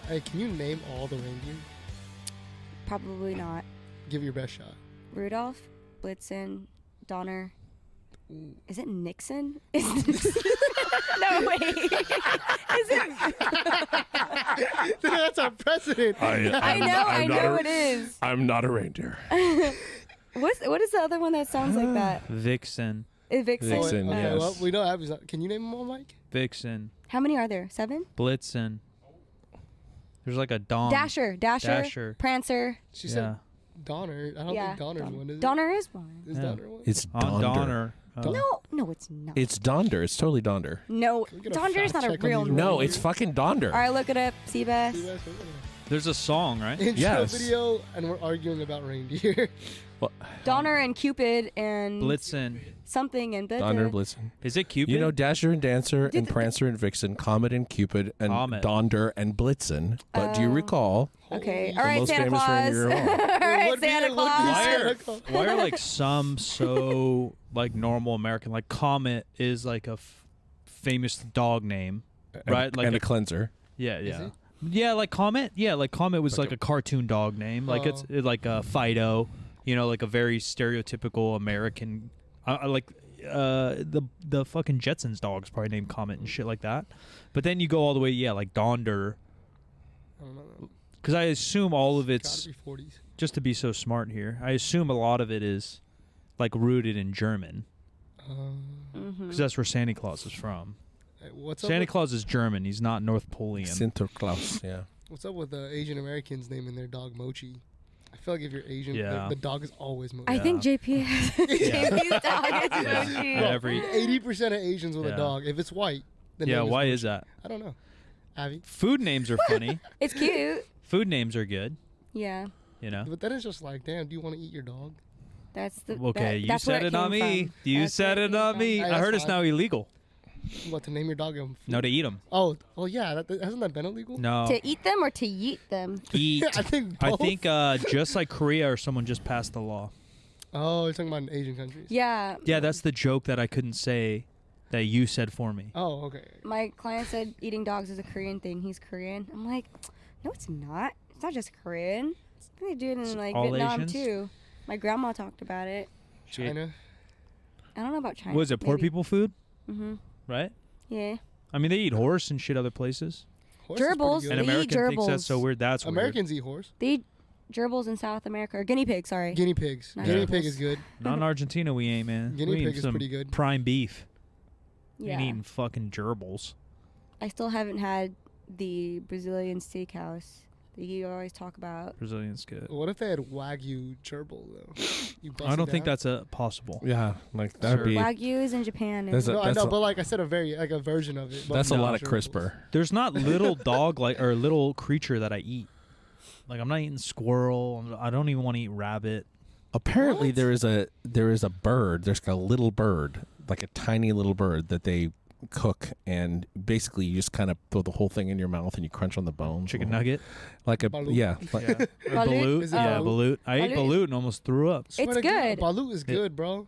Hey, can you name all the reindeer? Probably not. Give it your best shot. Rudolph, Blitzen, Donner. Ooh. Is it Nixon? No, wait. Is it? That's our president. I know it is. I'm not a reindeer. What is the other one that sounds like that? Vixen. Vixen. Vixen, Okay, yes. well, we don't have. Can you name them all, Mike? Vixen. How many are there? 7? Blitzen. There's like a Dawn. Dasher. Prancer. She said Donner. I don't think Donner's one, is it? Donner is one. Is Donner one? It's On Donder. Donner. No, it's not. It's Donder. It's totally Donder. No, we get a Donder is fact not a check on real these name. No, it's fucking Donder. All right, look it up. Seabass. There's a song, right? Intro Yes. video, and we're arguing about reindeer. Well, Donner and Cupid and Blitzen. something and Donder, Blitzen. Is it Cupid? You know Dasher and Dancer and Prancer and Vixen, Comet and Cupid and Comet. Donder and Blitzen. But do you recall Okay. Holy- All right, most Santa famous Claus. reindeer of all? All right, Would be- Santa would be Claus. Santa Claus. Why are like some so like normal American? Like Comet is like a famous dog name, right? Like and a cleanser. yeah. he? Yeah, like Comet. Yeah, like Comet was like a cartoon dog name. Like it's like a Fido. You know, like a very stereotypical American. The fucking Jetsons dog's probably named Comet and shit like that. But then you go all the way, like Donder. I don't know. Because I assume all of it's Gotta be 40s. just to be so smart here. I assume a lot of it is like rooted in German because that's where Santa Claus is from. Hey, what's up? Santa Claus is German. He's not North Polian. Sinterklaas, yeah. What's up with Asian Americans naming their dog Mochi? I feel like if you're Asian, Yeah. the dog is always Mochi. I think JP has JP's dog is Mochi. Every 80% of Asians with Yeah. a dog, if it's white, the yeah. name Why Mochi. is that? I don't know. Abby? Food names are funny. It's cute. Food names are good. Yeah. You know. But then it's just like, damn, do you want to eat your dog? That's the Okay, you that's where said it on came me. from. You That's said where it came on from. me. Hey, I that's heard it's fine. now illegal. What, to name your dog? No, to eat them. Oh, well, yeah. Hasn't that been illegal? No. To eat them or to yeet them? Eat. I think I both. think just like Korea or someone just passed the law. Oh, you're talking about in Asian countries? Yeah. Yeah, that's the joke that I couldn't say that you said for me. Oh, okay. My client said eating dogs is a Korean thing. He's Korean. I'm like, no, it's not. It's not just Korean. I think they do it in like all Vietnam Asians? too. My grandma talked about it. China? I don't know about China. Was it poor Maybe. people food? Mm-hmm. Right? Yeah. I mean, they eat horse and shit other places. Horse is pretty Gerbils. good. And They eat American thinks that's gerbils. so weird. That's Americans eat horse. They eat gerbils in South America. Or guinea pig, sorry. Guinea pigs. Not Guinea gerbils. pig is good. weird. Not in Argentina, we ain't, man. Guinea we pig eat is some pretty good. prime beef. We Yeah. ain't eating fucking gerbils. I still haven't had the Brazilian steakhouse that you always talk about. Brazilian's good. What if they had Wagyu gerbil, though? You bust I don't it think down? that's a possible. Yeah, like that'd Sure. be. Wagyu is in Japan. There's and No, I That's know, a- but like I said, a version of it. but That's a not lot of gerbils. crisper. There's not little dog like or little creature that I eat. Like I'm not eating squirrel. I don't even want to eat rabbit. Apparently, What? there is a bird. There's a little bird, like a tiny little bird that they cook, and basically you just kind of throw the whole thing in your mouth and you crunch on the bones. Chicken nugget. like a Balut. yeah. Like, Yeah. Balut? Balut. Is it Yeah, balut? balut. I ate Balut? balut and almost threw up. Swear It's to God, good. Balut is good, bro.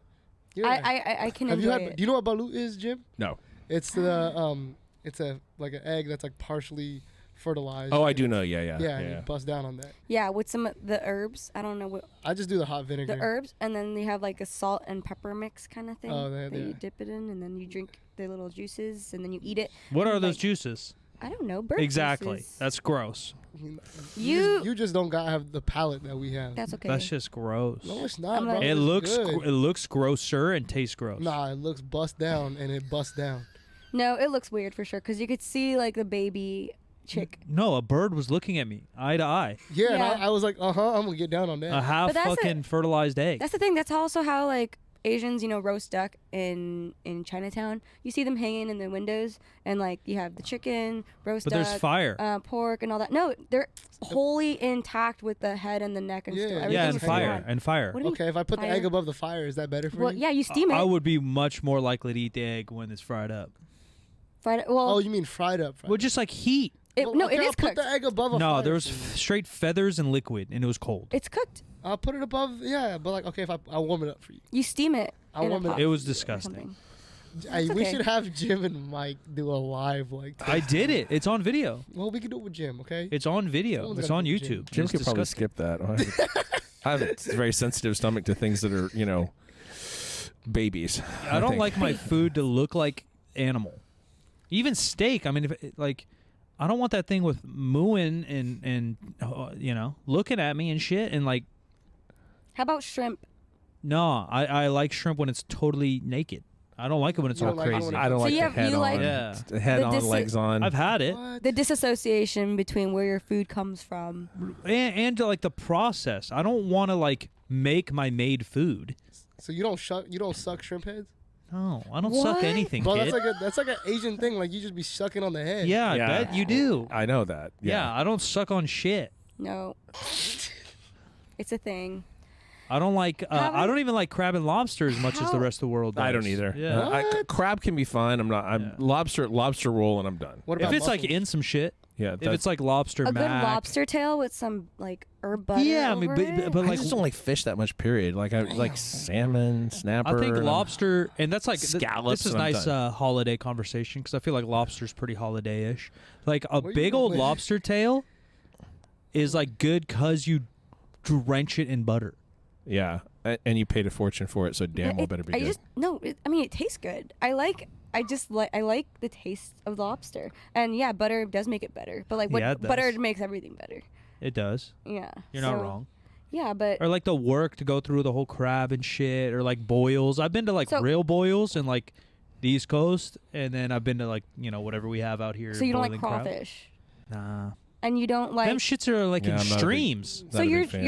Yeah. I can Have you enjoy had? it. Do you know what balut is, Jim? no. It's it's a like an egg that's like partially fertilized. Oh, I do know. Yeah, yeah. Yeah, and you bust down on that. Yeah, with some of the herbs. I don't know what I just do the hot vinegar. the herbs, and then they have like a salt and pepper mix kind of thing Oh, that yeah. you dip it in, and then you drink the little juices, and then you eat it. What are And, those like, juices? I don't know. Bird Exactly. juices. That's gross. You just don't gotta have the palate that we have. That's okay. That's just gross. No, it's not, I'm bro. like- It It's looks good. it looks grosser and tastes gross. Nah, it looks bust down and it busts down. No, it looks weird for sure because you could see like the baby chick. No, a bird was looking at me eye to eye. Yeah, and Yeah. I was like, I'm gonna get down on that. A half But that's fucking fertilized egg. That's the thing. That's also how like Asians, roast duck in Chinatown. You see them hanging in the windows, and like you have the chicken, roast But duck, there's fire. pork, and all that. No, they're wholly intact with the head and the neck and Yeah. stuff. Yeah, Everything's and still fire. on. And fire. What do you Okay, if I put the fire? egg above the fire, is that better for Well, you? yeah, you steam it. I would be much more likely to eat the egg when it's fried up. Fried. Well, Oh, you mean fried up? Fried Well, up. just like heat. it, no, okay, it I'll is put cooked. the egg above a No, fire there was for straight feathers and liquid, and it was cold. It's cooked. you. I'll put it above. Yeah, but like, okay, if I'll warm it up for you. You steam it. I'll in a warm it pot up. It was or disgusting. something. Hey, we okay. should have Jim and Mike do a live like. I did it. It's on video. Well, we can do it with Jim, okay? It's on video. Someone's It's gotta on do Jim. YouTube. Jim It's could probably disgusting. skip that. I have a very sensitive stomach to things that are, babies. I don't think. like my food to look like animal. Even steak. I mean, I don't want that thing with mooing and looking at me and shit and like. How about shrimp? No, I like shrimp when it's totally naked. I don't like it when it's You all don't like it crazy. when I don't So like you the have- head you on. like- Yeah. The head The on, legs on. I've had it. What? The disassociation between where your food comes from. And like the process. I don't want to like make my made food. So you don't suck shrimp heads? No, I don't suck What? anything, Bro, kid. that's like an Asian thing. Like you just be sucking on the head. Yeah, I bet you do. I know that. Yeah, I don't suck on shit. No. It's a thing. I don't like. I don't even like crab and lobster as much as the How- rest of the world does. I don't either. Yeah. What? Crab can be fine. I'm not. I'm Yeah. lobster roll, and I'm done. What If about it's like mussels? in some shit, Yeah, if it's like lobster A good mac, lobster tail with some like herb butter. Yeah, I mean, over but- it. but I like- just don't like fish that much. Period. Like I like salmon, snapper. I think and lobster, and that's like Scallops This is and I'm nice done. holiday conversation because I feel like lobster's pretty holiday-ish. Like a Where you big old going? lobster tail is like good because you drench it in butter. Yeah, and you paid a fortune for it, so damn well It- better be I good. just no. I mean, it tastes good. I like the taste of lobster, and yeah, butter does make it better. But like, what Yeah, it does. butter makes everything better. It does. Yeah, You're not so- wrong. Yeah, but Or like the work to go through the whole crab and shit, or like boils. I've been to like So- real boils in like the East Coast, and then I've been to like whatever we have out here. so you don't like boiling crab. crawfish, Nah, and you don't like. them shits are like Yeah, I'm not a big- extremes. Not so a big you're fan.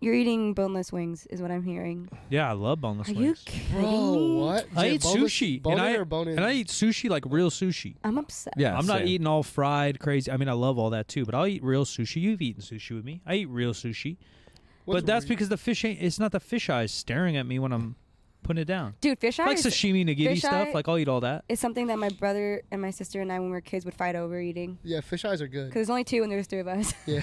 you're eating boneless wings, is what I'm hearing. Yeah, I love boneless Are you wings. kidding Bro, me? what? I Jim, eat boneless- sushi, bone and in I or bone in? and I eat sushi like real sushi. I'm upset. Yeah, I'm not same. eating all fried crazy. I mean, I love all that too, but I'll eat real sushi. You've eaten sushi with me. I eat real sushi, What's but that's real? because the fish ain't. It's not the fish eyes staring at me when I'm putting it down. Dude, fish Like eyes sashimi nigiri fish stuff. eye- Like I'll eat all that. is something that my brother and my sister and I, when we were kids, would fight over eating. Yeah, fish eyes are good. Because there's only two and there's three of us. Yeah.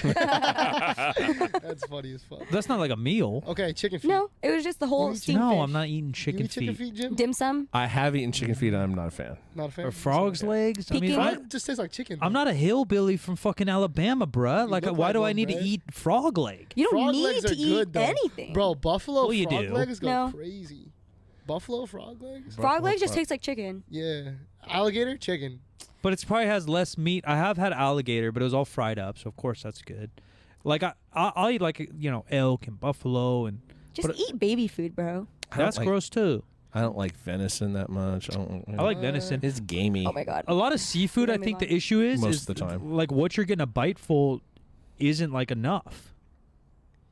That's funny as fuck. That's not like a meal. Okay, chicken feet. No, it was just the whole You eat steamed No, fish. I'm not eating You chicken eat chicken feet. feet, Jim? Dim sum. I have eaten chicken feet, and I'm not a fan. Not a fan. Or frog's legs. I mean, Peking- It just tastes like chicken. I'm not a hillbilly from fucking Alabama, bruh. Like, look why like do I one, need to bruh. eat frog leg? You don't Frog need legs to are eat good, though. anything. Bro, buffalo Well, you frog do. legs go No. crazy. Buffalo frog legs? Frog legs just frog- taste like chicken. Yeah. Alligator, chicken. But it probably has less meat. I have had alligator, but it was all fried up, so of course that's good. Like I'll eat like elk and buffalo, and Just But- eat baby food, bro. I don't that's like- gross too. I don't like venison that much. I like venison. It's gamey. Oh my god. A lot of seafood, I Don't get me think the wrong. issue is Most is of the time. like what you're getting a bite full isn't like enough.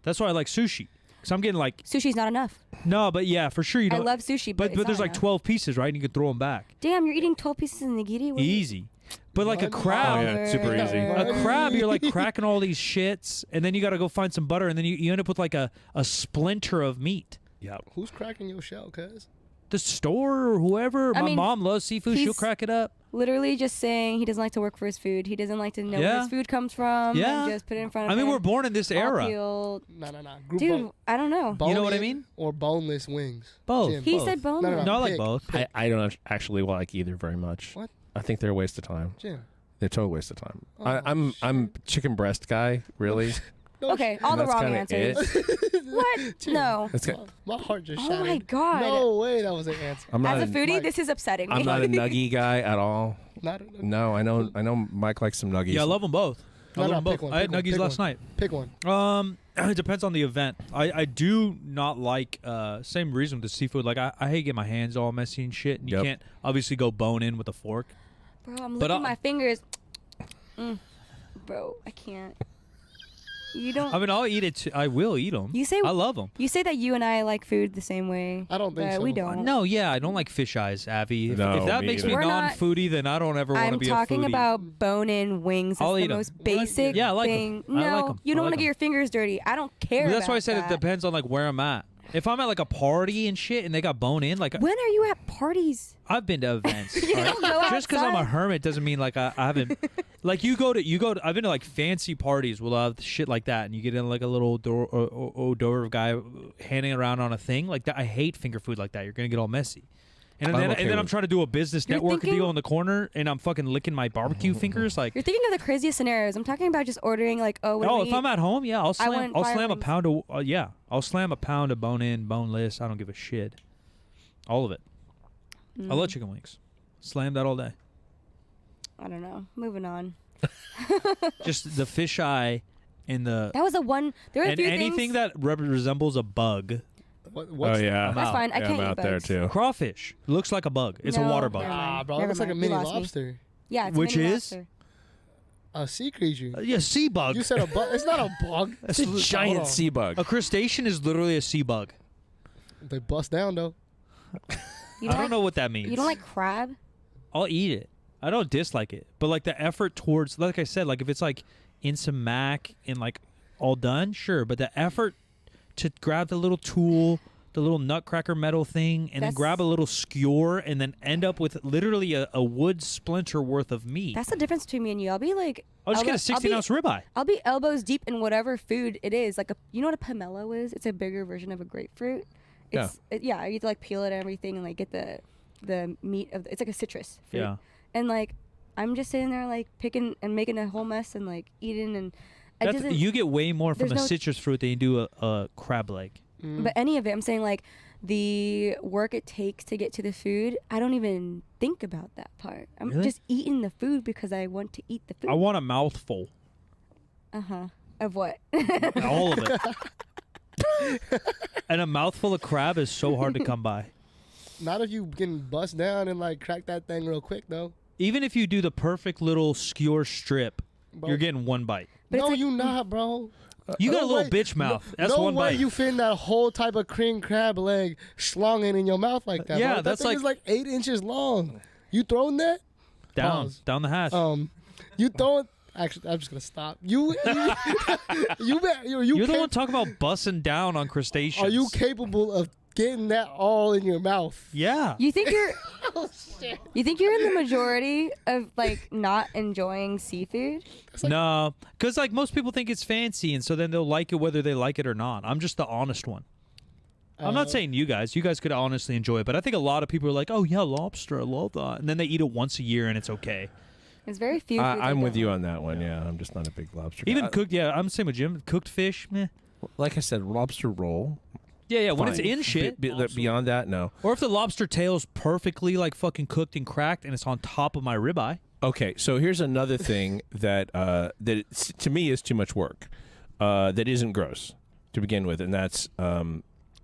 That's why I like sushi. Cause I'm getting like Sushi's not enough. no, but yeah, for sure you I don't. love sushi, but, but it's there's not like enough. 12 pieces, right? And you can throw them back. Damn, you're eating 12 pieces of nigiri? What are you- Easy. But like a One crab, Oh, yeah, super easy. a crab, you're like cracking all these shits, and then you got to go find some butter, and then you end up with like a splinter of meat. Yeah. Who's cracking your shell, cuz? The store or whoever. I My mean, mom loves seafood. She'll he's- crack it up. Literally just saying he doesn't like to work for his food. He doesn't like to know where Yeah. his food comes from. Yeah. And just put it in front of I mean, him. we're born in this all era. peeled. Nah. Group Dude, I don't know. You know what I bone-in mean? Or boneless wings. Both. Jim. He both. said bone. No, No, I like Pick. both. I don't actually like either very much. What? I think they're a waste of time. Jim. They're a total waste of time. Oh, I'm chicken breast guy, really. No Okay, all the That's wrong kinda answers. it. What? Jim, No. That's good. My heart just Oh shattered. my god. No way that was an answer. I'm not As a foodie, Mike. this is upsetting me. I'm not a nuggy guy at all. Not No, I know Mike likes some nuggies. Yeah, I love them both. I No, love no, them pick both. one, I had pick one, nuggies pick last one. night. Pick one. It depends on the event. I do not like same reason with the seafood. Like I hate getting my hands all messy and shit, and you Yep. can't obviously go bone in with a fork. Bro, I'm But licking I'll- my fingers. Bro, I can't. You don't. I mean, I'll eat it. I will eat them. You say- I love them. You say that you and I like food the same way. I don't think but so. we don't. No, yeah, I don't like fish eyes, Avi. If, No, if that me makes either. me We're not- non-foodie, then I don't ever want to I'm be a talking foodie. about bone-in wings. That's I'll the eat 'em. most basic Yeah, I like 'em. thing. I No, like 'em. you I don't like want to get 'em. your fingers dirty. I don't care. That's why I about said that. it depends on like where I'm at. If I'm at like a party and shit, and they got bone in, like When are you at parties? I've been to events. You alright? don't go Just because I'm a outside? hermit doesn't mean like I haven't. Like you go to. I've been to like fancy parties with have shit like that, and you get in like a little hors d'oeuvre guy handing around on a thing like that. I hate finger food like that. You're gonna get all messy. And I'm then, okay and then I'm with- trying to do a business You're network thinking- deal in the corner, and I'm fucking licking my barbecue fingers. Like, You're thinking of the craziest scenarios. I'm talking about just ordering like, what do oh, we if I'm eat? at home, yeah, I'll slam want fire a wings. pound of I'll slam a pound of bone in, boneless. I don't give a shit. All of it. I love chicken wings. Slam that all day. I don't know. Moving on. Just the fisheye and the That was the one. There were a and few anything things. that resembles a bug. What's Oh yeah, That's fine. I Yeah, can't I'm eat out there bugs. too. Crawfish looks like a bug. It's a No, water bug. never mind. Ah, bro, it Never looks like a mind. mini You lost me. lobster. Yeah, it's a Which mini is? lobster. A sea creature. Yeah, sea bug. You said a bug. It's not a bug. It's a Hold giant on. sea bug. A crustacean is literally a sea bug. They bust down though. You I don't like- know what that means. You don't like crab? I'll eat it. I don't dislike it, but like the effort towards, like I said, like if it's like in some mac and like all done, sure. But the effort to grab the little tool, the little nutcracker metal thing, and then That's- grab a little skewer, and then end up with literally a wood splinter worth of meat. That's the difference between me and you. I'll be like, I'll just get a I'll be- 16-ounce ribeye. I'll be elbows deep in whatever food it is. Like you know what a pomelo is? It's a bigger version of a grapefruit. It's, yeah, you have to like peel it and everything and like get the meat of. It's like a citrus fruit. Yeah. And like I'm just sitting there like picking and making a whole mess and like eating and. It That's, doesn't- you get way more from there's a no- citrus fruit than you do a crab leg. But any of it, I'm saying like the work it takes to get to the food, I don't even think about that part. I'm Really? just eating the food because I want to eat the food. I want a mouthful. Of what? All of it. And a mouthful of crab is so hard to come by. Not if you can bust down and like crack that thing real quick though. Even if you do the perfect little skewer strip, Bro. you're getting one bite. But it's No, like- you not, bro. You got a No little way- bitch mouth. That's no one way bite. you fit that whole type of cream crab leg schlonging in your mouth like that. Yeah, bro. that's that thing is like 8 inches long. You throwing that? down Pause. the hatch. You throwing? Actually, I'm just gonna stop. You You're the one talking about busting down on crustaceans. Are you capable of getting that all in your mouth? Yeah. You think you're Oh shit! you think you're in the majority of like not enjoying seafood? No, because like most people think it's fancy, and so then they'll like it whether they like it or not. I'm just the honest one. I'm not saying you guys. You guys could honestly enjoy it, but I think a lot of people are like, "Oh yeah, lobster, I love that," and then they eat it once a year, and it's okay. There's very few. foods I I'm with don't you like. on that one. Yeah, I'm just not a big lobster guy. Even cooked, yeah, I'm the same with Jim. Cooked fish, meh. like I said, lobster roll. Yeah, when it's fine. in shit. Beyond that, no. Or if the lobster tail's perfectly like fucking cooked and cracked, and it's on top of my ribeye. Okay, so here's another thing that to me is too much work. That isn't gross to begin with, and that's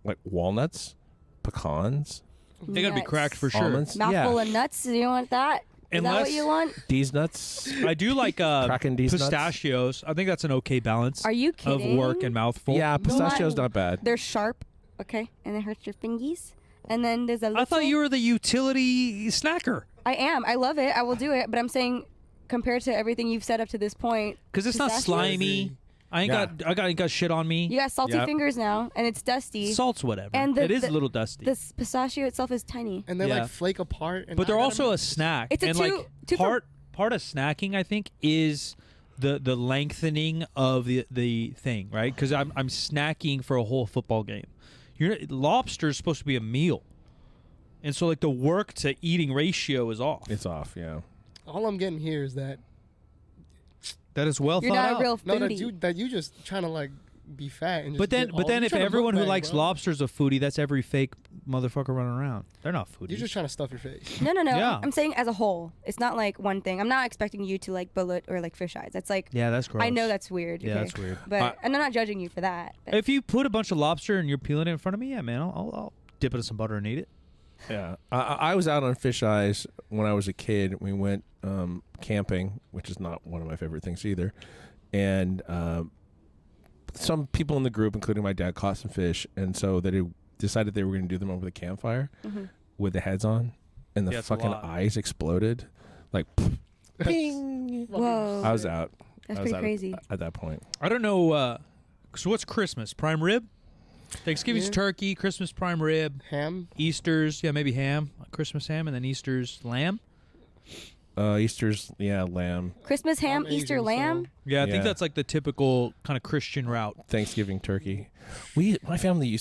like walnuts, pecans, They gotta be Nuts. cracked for sure. almonds. Mouthful yeah, of nuts. Do you want that? Is that Unless- what you want? these nuts. I do like Cracking these nuts? pistachios. I think that's an okay balance. Are you of kidding? work and mouthful. Yeah, pistachio's What? not bad. They're sharp, okay, and it hurts your fingies. And then there's a little. I thought you were the utility snacker I am. I love it. I will do it. But I'm saying, compared to everything you've said up to this point, because it's not Pistachios? slimy. I ain't got shit on me. you got salty Yep. fingers now, and it's dusty. Salt's whatever. And it is a little dusty. The pistachio itself is tiny. And they Yeah. like flake apart. And but they're I gotta also make- a snack. It's a and two- like two for- part of snacking, I think, is the lengthening of the thing, right? Because I'm snacking for a whole football game. Lobster is supposed to be a meal, and so like the work to eating ratio is off. It's off. Yeah. All I'm getting here is that That is well You're thought not out. a real no, foodie. that you just trying to like be fat and just But then, get all- you're if trying to everyone who mukbang, likes bro. lobster's a foodie, that's every fake motherfucker running around. They're not foodies. You're just trying to stuff your face. No. Yeah. I'm saying as a whole. It's not like one thing. I'm not expecting you to like bullet or like fish eyes. That's like. yeah, that's gross. I know that's weird. Yeah, okay? that's weird. But and I'm not judging you for that. But If you put a bunch of lobster and you're peeling it in front of me, yeah, man, I'll dip it in some butter and eat it. Yeah, I was out on fish eyes when I was a kid. We went camping, which is not one of my favorite things either. And some people in the group, including my dad, caught some fish, and so they decided they were going to do them over the campfire with the heads on, and the Yeah, it's a fucking lot. eyes exploded, like, ping. whoa. I was out. That's I was pretty out crazy. at that point. I don't know. So what's Christmas? Prime rib? Thanksgiving's Yeah. turkey. Christmas prime rib. Ham. Easter's maybe ham. Christmas ham, and then Easter's lamb. Easter's lamb. Christmas ham, I'm Easter Asian, so- lamb. Yeah, I think Yeah. that's like the typical kind of Christian route. Thanksgiving turkey. My family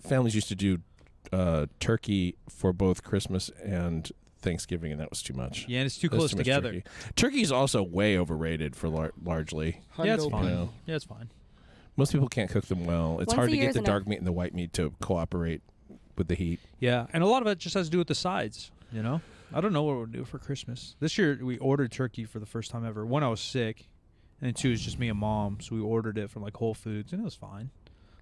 families used to do turkey for both Christmas and Thanksgiving, and that was too much. Yeah, and it's too That's close too much together. Turkey. Turkey's also way overrated for largely. Yeah, it's Hundo fine. Yeah. Yeah, it's fine. Most people can't cook them well. It's Once hard a to year get is the enough. dark meat and the white meat to cooperate with the heat. Yeah, and a lot of it just has to do with the sides, you know? I don't know what we'll do for Christmas. This year, we ordered turkey for the first time ever. One, I was sick, and then two, it's just me and Mom, so we ordered it from, like, Whole Foods, and it was fine.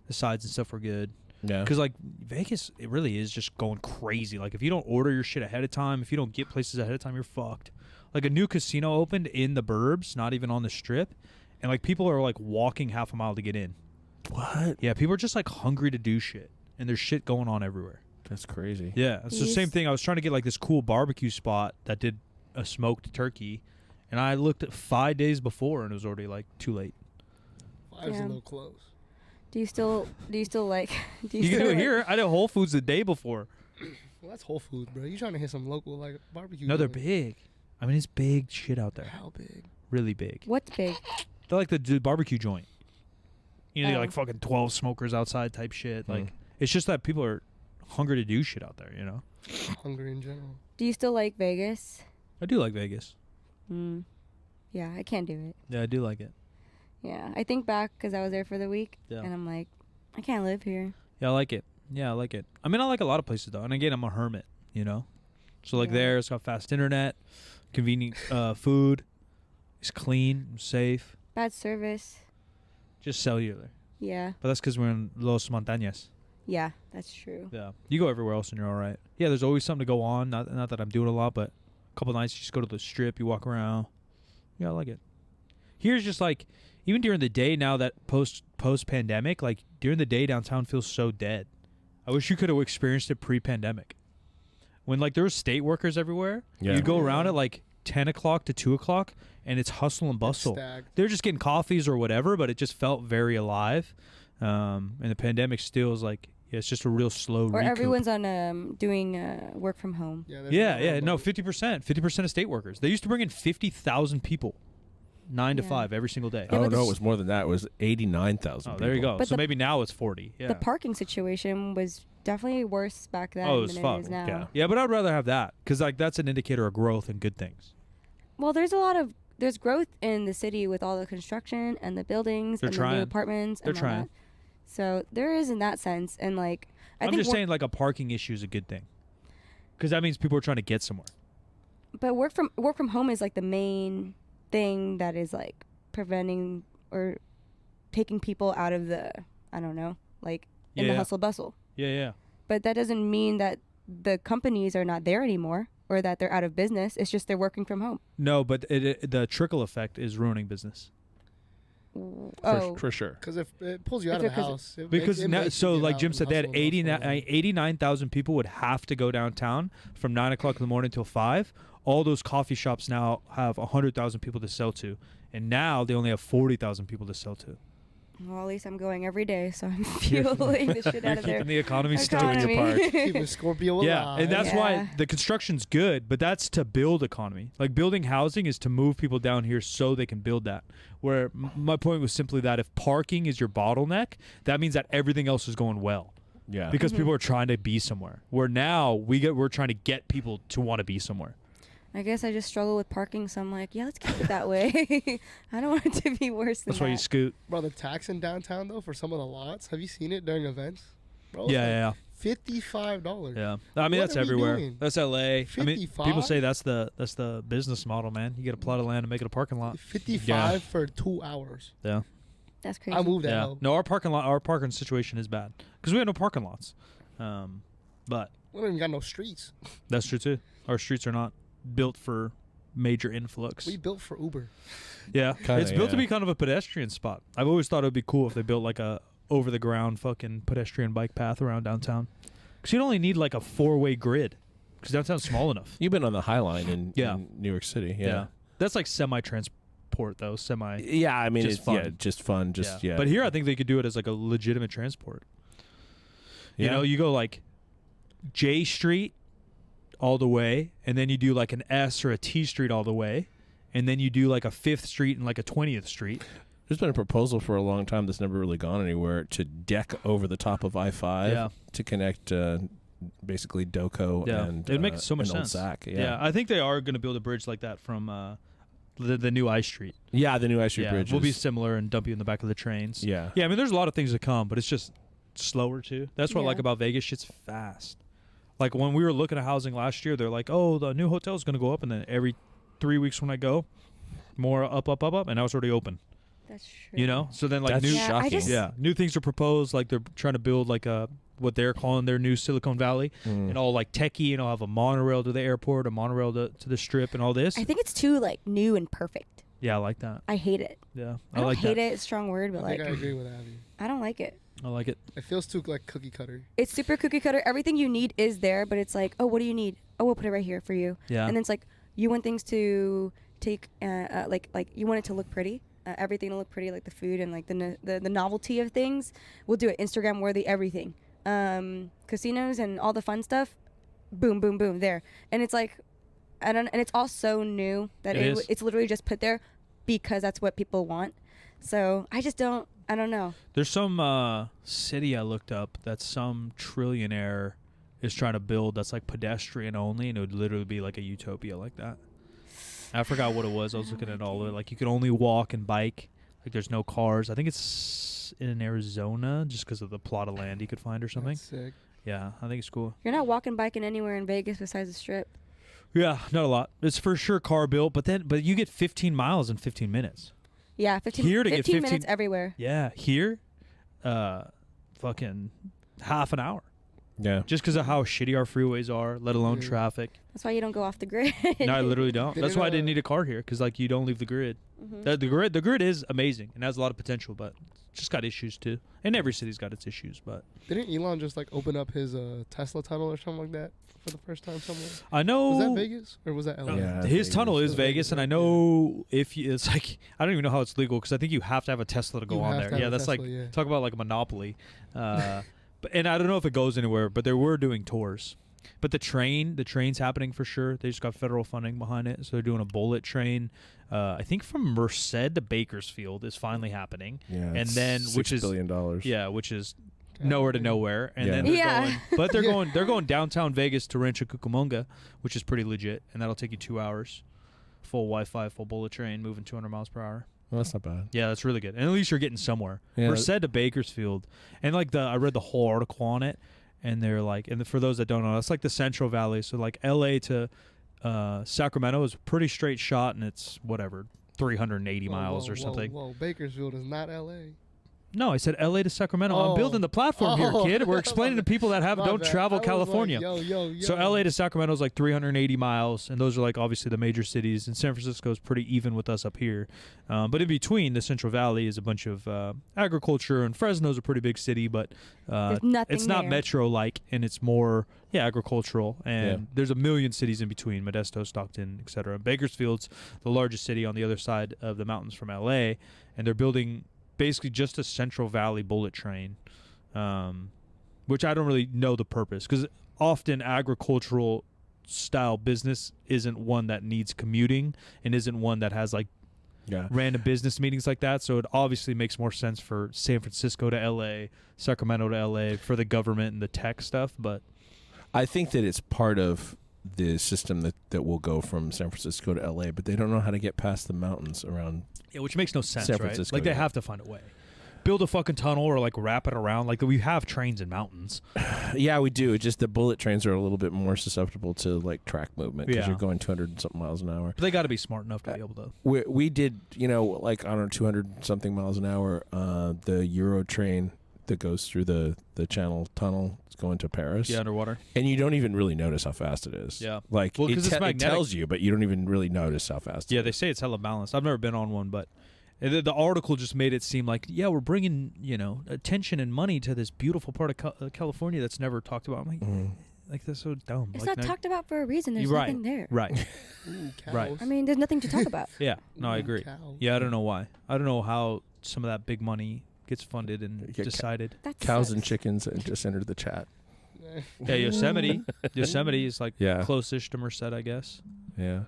The sides and stuff were good. Yeah. Because, like, Vegas, it really is just going crazy. Like, if you don't order your shit ahead of time, if you don't get places ahead of time, you're fucked. Like, a new casino opened in the burbs, not even on the strip, and, like, people are, like, walking half a mile to get in. What? Yeah, people are just, like, hungry to do shit, and there's shit going on everywhere. That's crazy. Yeah, it's the same thing. I was trying to get, like, this cool barbecue spot that did a smoked turkey, and I looked at 5 days before, and it was already, like, too late. Five's Yeah. a little close. Do you still like? Do You can still do it like- here. I did Whole Foods the day before. Well, that's Whole Foods, bro. You trying to hit some local like barbecue? No, they're joint. big. I mean, it's big shit out there. How big? Really big. What's big? They're like the barbecue joint. You know, they got, Oh. like fucking 12 smokers outside type shit. Like, it's just that people are hungry to do shit out there, you know? Hungry in general. Do you still like Vegas? I do like Vegas. Yeah, I can't do it. Yeah, I do like it. Yeah, I think back because I was there for the week, Yeah. and I'm like, I can't live here. Yeah, I like it. Yeah, I like it. I mean, I like a lot of places, though. And again, I'm a hermit, you know? So, like, Yeah. there, it's got fast internet, convenient food. It's clean, safe. Bad service. Just cellular. Yeah, But that's because we're in Los Montañas. yeah, that's true. Yeah. You go everywhere else and you're all right. Yeah, there's always something to go on. Not that I'm doing a lot, but a couple nights you just go to the strip, you walk around. Yeah, I like it. Here's just like, even during the day now that post pandemic, like during the day downtown feels so dead. I wish you could have experienced it pre-pandemic. When like there was state workers everywhere, Yeah. you go around at like 10 o'clock to 2 o'clock and it's hustle and bustle. Stacked. They're just getting coffees or whatever, but it just felt very alive. And the pandemic still is like, yeah, it's just a real slow Or recoup. everyone's on doing work from home. Yeah. there's Yeah, no no, 50% of state workers. They used to bring in 50,000 people, 9 to Yeah. 5 every single day. Yeah, Oh but no, the it was more than that. It was 89,000. Oh, there you go. But So the- maybe now it's 40. Yeah. The parking situation was definitely worse back then Oh, it was than fuck. it is now. Yeah. Yeah, but I'd rather have that because like that's an indicator of growth and good things. Well, there's growth in the city with all the construction and the buildings They're and the trying. new apartments. They're and all trying. that. So there is in that sense, and like I I'm think, just saying like a parking issue is a good thing because that means people are trying to get somewhere. but work from home is like the main thing that is like preventing or taking people out of the I don't know like in the Yeah. hustle bustle. Yeah. But that doesn't mean that the companies are not there anymore or that they're out of business. It's just they're working from home. No, but the trickle effect is ruining business. Oh, For sure. Because if it pulls you If out of the it- 'cause house. It Because makes, it now, makes so you get like out Jim and said, they had hustle and bustle. 89,000 people would have to go downtown from 9 o'clock in the morning till 5. All those coffee shops now have 100,000 people to sell to, and now they only have 40,000 people to sell to. well, at least I'm going every day, so I'm fueling the shit out of there. Keeping the economy still Doing your part. Keeping Scorpio alive. Yeah, and that's Yeah. why the construction's good, but that's to build economy. Like building housing is to move people down here so they can build that. Where my point was simply that if parking is your bottleneck, that means that everything else is going well Yeah. because people are trying to be somewhere. Where now we're trying to get people to want to be somewhere. I guess I just struggle with parking, so I'm like, yeah, let's keep it that way. I don't want it to be worse than That's why you that. scoot. Bro, the tax in downtown, though, for some of the lots. Have you seen it during events? Bro, it's Yeah, like $55. yeah. I mean What that's are we everywhere. doing? That's LA. I mean people 55? say that's the business model, man. You get a plot of land and make it a parking lot. 55 for 2 hours. Yeah. That's crazy. I moved that. Yeah. hell. No, our parking situation is bad because we have no parking lots. But We don't even got no streets. that's true too. Our streets are not built for major influx. We built for Uber. Yeah, Kinda, it's built to yeah. be kind of a pedestrian spot. I've always thought it would be cool if they built like a over the ground fucking pedestrian bike path around downtown. Because you'd only need like a 4-way grid. Because downtown's small enough. You've been on the High Line in Yeah. New York City. Yeah. That's like semi-transport though. Yeah, I mean, Just it's fun. just fun. Just yeah. But here I think they could do it as like a legitimate transport. You Yeah. know, you go like J Street all the way, and then you do like an S or a T Street all the way, and then you do like a 5th Street and like a 20th Street. There's been a proposal for a long time that's never really gone anywhere to deck over the top of I-5 Yeah. to connect basically Doko Yeah, and it makes so much and Old sense. Sac. Yeah, I think they are going to build a bridge like that from the new Ice Street. Yeah, the new Ice Street bridge will be similar and dump you in the back of the trains. Yeah. Yeah, I mean, there's a lot of things to come, but it's just slower too. That's what I like Yeah. about Vegas. Shit's fast. Like when we were looking at housing last year, they're like, "Oh, the new hotel is going to go up," and then every 3 weeks when I go, more up, and now it's already open. That's true. You know, so then like That's new, Yeah, I just- new things are proposed. Like they're trying to build like a what they're calling their new Silicon Valley, and all like techie, and I'll have a monorail to the airport, a monorail to the strip, and all this. I think it's too like new and perfect. Yeah, I like that. I hate it. Yeah, I don't like hate that. it. It's a strong word, but I think like I agree with Abby. I don't like it. I like it. It feels too like cookie cutter. It's super cookie cutter. Everything you need is there, but it's like, oh, what do you need? Oh, we'll put it right here for you. Yeah. And then it's like, you want things to take, like you want it to look pretty. Everything to look pretty, like the food and like the novelty of things. We'll do it Instagram worthy, everything. Casinos and all the fun stuff. Boom, boom, boom, there. And it's like, and it's all so new that It is. it's literally just put there because that's what people want. So I don't know. There's some city I looked up that some trillionaire is trying to build that's like pedestrian only, and it would literally be like a utopia like that. I forgot what it was. I was looking at all of it. Like you could only walk and bike. Like there's no cars. I think it's in Arizona just because of the plot of land you could find or something. That's sick. Yeah, I think it's cool. You're not walking, biking anywhere in Vegas besides the Strip. Yeah, not a lot. It's for sure car built, but you get 15 miles in 15 minutes. Yeah, 15, Here to get 15 15 minutes everywhere. Yeah, here, fucking half an hour. Yeah. Just because of how shitty our freeways are, let alone Yeah. traffic. That's why you don't go off the grid. No, I literally don't. Didn't, That's why I didn't need a car here, because like you don't leave the grid. Mhm. The grid is amazing and has a lot of potential, but it's just got issues too. And every city's got its issues, but Didn't Elon just like open up his Tesla tunnel or something like that for the first time somewhere? I know. Was that Vegas or was that LA? Yeah. His tunnel is Vegas. Vegas, and I know if you, it's like I don't even know how it's legal because I think you have to have a Tesla to go You on have there. to have Yeah, a that's Tesla, like yeah. talk about like a monopoly. And I don't know if it goes anywhere, but they were doing tours. But the train's happening for sure. They just got federal funding behind it, so they're doing a bullet train. I think from Merced to Bakersfield is finally happening. Yeah. And it's then which $6 is billion. yeah, which is nowhere to nowhere. And Yeah. then they're Yeah. going, but they're Yeah. going downtown Vegas to Rancho Cucamonga, which is pretty legit, and that'll take you 2 hours. Full Wi-Fi, full bullet train, moving 200 miles per hour. Well, that's not bad. Yeah, that's really good. And at least you're getting somewhere. Yeah. Merced to Bakersfield, and like I read the whole article on it, and they're like, and for those that don't know, it's like the Central Valley. So like L.A. to Sacramento is a pretty straight shot, and it's whatever 380 miles or something. Whoa, Bakersfield is not LA. No, I said L.A. to Sacramento. Oh. I'm building the platform here, Oh. kid. We're explaining to people that My don't bad. travel I was California. Like, yo. So L.A. to Sacramento is like 380 miles, and those are like obviously the major cities. And San Francisco is pretty even with us up here. But in between, the Central Valley is a bunch of agriculture, and Fresno's a pretty big city, but There's nothing it's not there. metro-like, and it's more agricultural. And Yeah. there's a million cities in between: Modesto, Stockton, etc. Bakersfield's the largest city on the other side of the mountains from L.A., and they're building basically just a Central Valley bullet train, which I don't really know the purpose, because often agricultural style business isn't one that needs commuting and isn't one that has like Yeah. random business meetings like that. So it obviously makes more sense for San Francisco to LA, Sacramento to LA for the government and the tech stuff. But I think that it's part of the system that will go from San Francisco to LA, but they don't know how to get past the mountains around. yeah, which makes no sense, San right? Francisco, Like they yeah. have to find a way. Build a fucking tunnel or like wrap it around. Like we have trains in mountains. Yeah, we do. Just the bullet trains are a little bit more susceptible to like track movement because Yeah. you're going 200 and something miles an hour. But they got to be smart enough to be able to. We did, like on our 200 something miles an hour, the Euro train that goes through the Channel Tunnel is going to Paris. Yeah, underwater. And you don't even really notice how fast it is. Yeah. Like Well, 'cause it's it magnetic. tells you, but you don't even really notice how fast Yeah, it they is. say it's hella balanced. I've never been on one, but the article just made it seem like, yeah, we're bringing, attention and money to this beautiful part of California that's never talked about. I'm like, like that's so dumb. It's like, not talked about for a reason. There's You're right. nothing there. Right. Ooh, cows. Right. I mean, there's nothing to talk about. Yeah. No, I Ooh, agree. cows. Yeah, I don't know why. I don't know how some of that big money gets funded and Yeah, decided. That Cows and sucks. chickens just entered the chat. Yeah, Yosemite. Yosemite is like Yeah. close-ish to Merced, I guess. Yeah.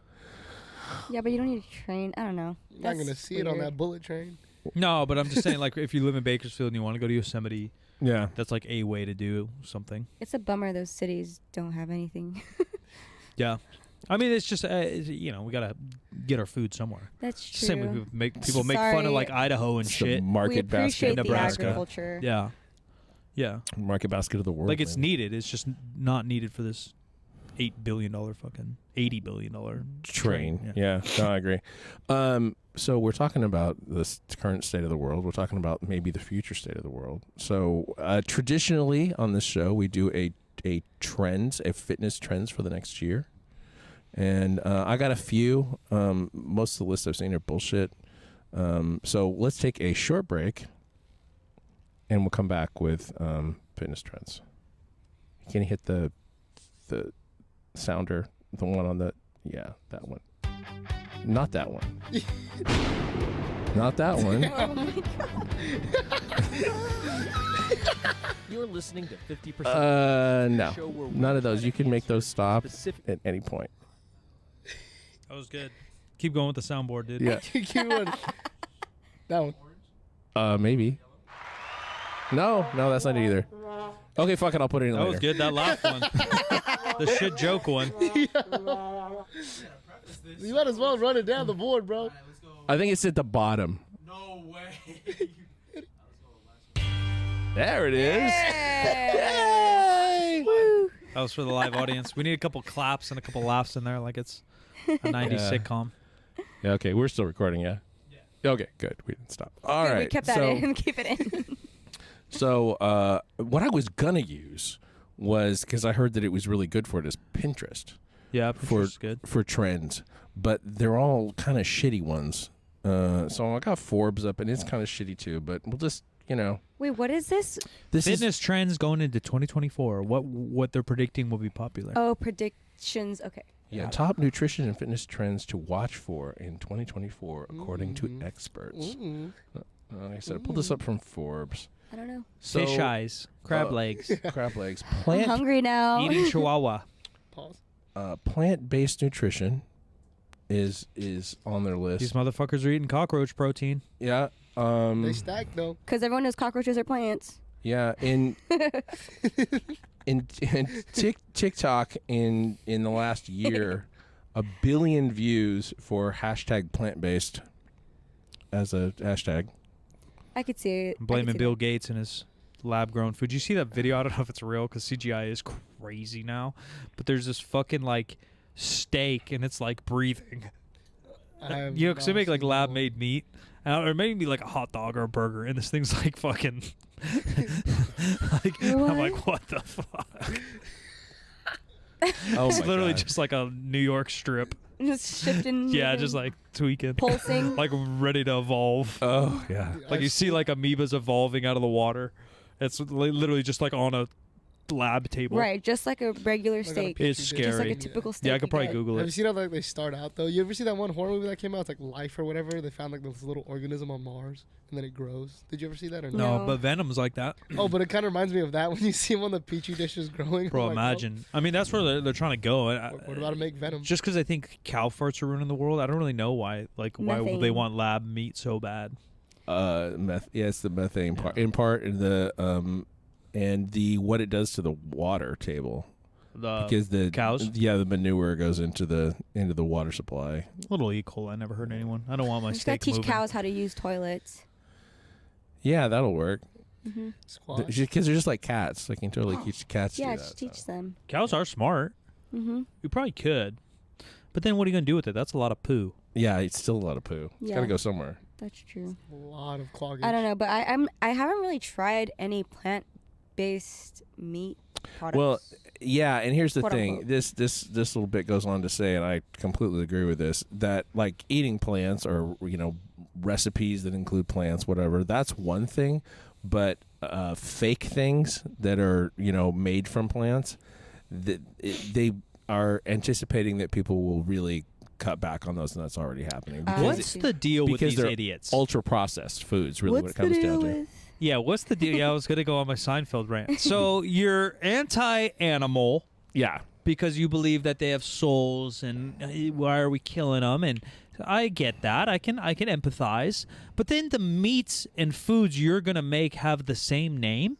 Yeah, but you don't need a train. I don't know. You're not gonna That's see it on weird. that bullet train. No, but I'm just saying, like, if you live in Bakersfield and you want to go to Yosemite, Yeah. That's like a way to do something. It's a bummer those cities don't have anything. Yeah. I mean, it's just we gotta get our food somewhere. That's true. Same way people make fun of like Idaho and It's the shit. We market basket appreciate of the Nebraska. agriculture. Yeah. Yeah. Market basket of the world. Like it's man. needed. It's just not needed for this $8 billion fucking $80 billion train. Yeah. No, I agree. So we're talking about this current state of the world. We're talking about maybe the future state of the world. So traditionally on this show, we do a fitness trends for the next year. And I got a few. Most of the lists I've seen are bullshit. So let's take a short break, and we'll come back with fitness trends. Can you hit the sounder, the one on that one. Not that one. Not that one. Oh my God. You're listening to 50%. No. None of those. You can make those stop at any point. That was good. Keep going with the soundboard, dude. Yeah. That one. Maybe. No, that's not it either. Okay, fuck it. I'll put it in That later. was good. That last one. The shit joke one. You might as well run it down the board, bro. I think it's at the bottom. No way. There it is. Yay! Woo. That was for the live audience. We need a couple claps and a couple laughs in there, like it's a 90s Yeah. sitcom. Yeah, okay, we're still recording, yeah? Yeah. Okay, good. We didn't stop. All right. We kept that in. Keep it in. So what I was going to use was, because I heard that it was really good for it, is Pinterest Yeah, for Pinterest is good. for trends. But they're all kind of shitty ones. So I got Forbes up, and it's kind of shitty too. But we'll just, Wait, what is this? this is Fitness trends going into 2024. What they're predicting will be popular. Oh, predictions. Okay. top nutrition and fitness trends to watch for in 2024, according to experts. Like I said, I pulled this up from Forbes. I don't know. So, Fish eyes, crab legs, crab legs, I'm hungry now. eating chihuahua. Pause. plant-based nutrition is on their list. These motherfuckers are eating cockroach protein. Yeah. They stack though. Because everyone knows cockroaches are plants. Yeah. In TikTok in the last year, 1 billion views for hashtag plant-based as a hashtag. I could see it. I'm blaming Bill Gates and his lab-grown food. You see that video? I don't know if it's real because CGI is crazy now. But there's this fucking like steak and it's like breathing. Because they make like lab-made meat. Or maybe like a hot dog or a burger, and this thing's like fucking. I'm like, what the fuck? Oh It's my literally God. just like a New York strip. Just shifting. Yeah, moving, just like tweaking, pulsing. like ready to evolve. Oh yeah. Like you see like amoebas evolving out of the water. It's literally just like on a lab table. Right, just like a regular Like on a steak. pizza It's dish. scary. Just like a typical steak. Yeah, I could probably you get. Google Have you it. seen how like they start out though? You ever see that one horror movie that came out? It's like Life or whatever. They found like this little organism on Mars and then it grows. Did you ever see that or no? No, No. but Venom's like that. Oh, but it kind of reminds me of that when you see him on the petri dishes growing. Bro, I'm like, imagine. I mean, that's where they're trying to go. oh, we're about to make Venom. Just because I think cow farts are ruining the world, I don't really know why. Like, why would they Methane. want lab meat so bad? Yeah, it's the methane part. In part, and the what it does to the water table. Because the cows? the manure goes into the water supply. Little E. coli. I never heard anyone. I don't want my You just gotta steak teach moving. cows how to use toilets. Yeah, that'll work. Squash. Because they're just like cats. Like you can totally teach cats. Yeah, to do just that, teach so. them. Cows are smart. Mm-hmm. You probably could. But then what are you going to do with it? That's a lot of poo. Yeah, it's still a lot of poo. It's Yeah. got to go somewhere. That's true. A lot of clogging. I don't know, but I haven't really tried any plant-based meat products. Well, yeah, and here's the Quote, thing. unquote. This little bit goes on to say, and I completely agree with this, that like eating plants or recipes that include plants, whatever, that's one thing. But fake things that are made from plants, they are anticipating that people will really cut back on those, and that's already happening. What's the deal with because these they're idiots? ultra processed foods, really, What's what it the comes deal down to. with? Yeah, what's the deal? Yeah, I was going to go on my Seinfeld rant. So you're anti-animal Yeah. because you believe that they have souls, and why are we killing them? And I get that. I can empathize. But then the meats and foods you're going to make have the same name?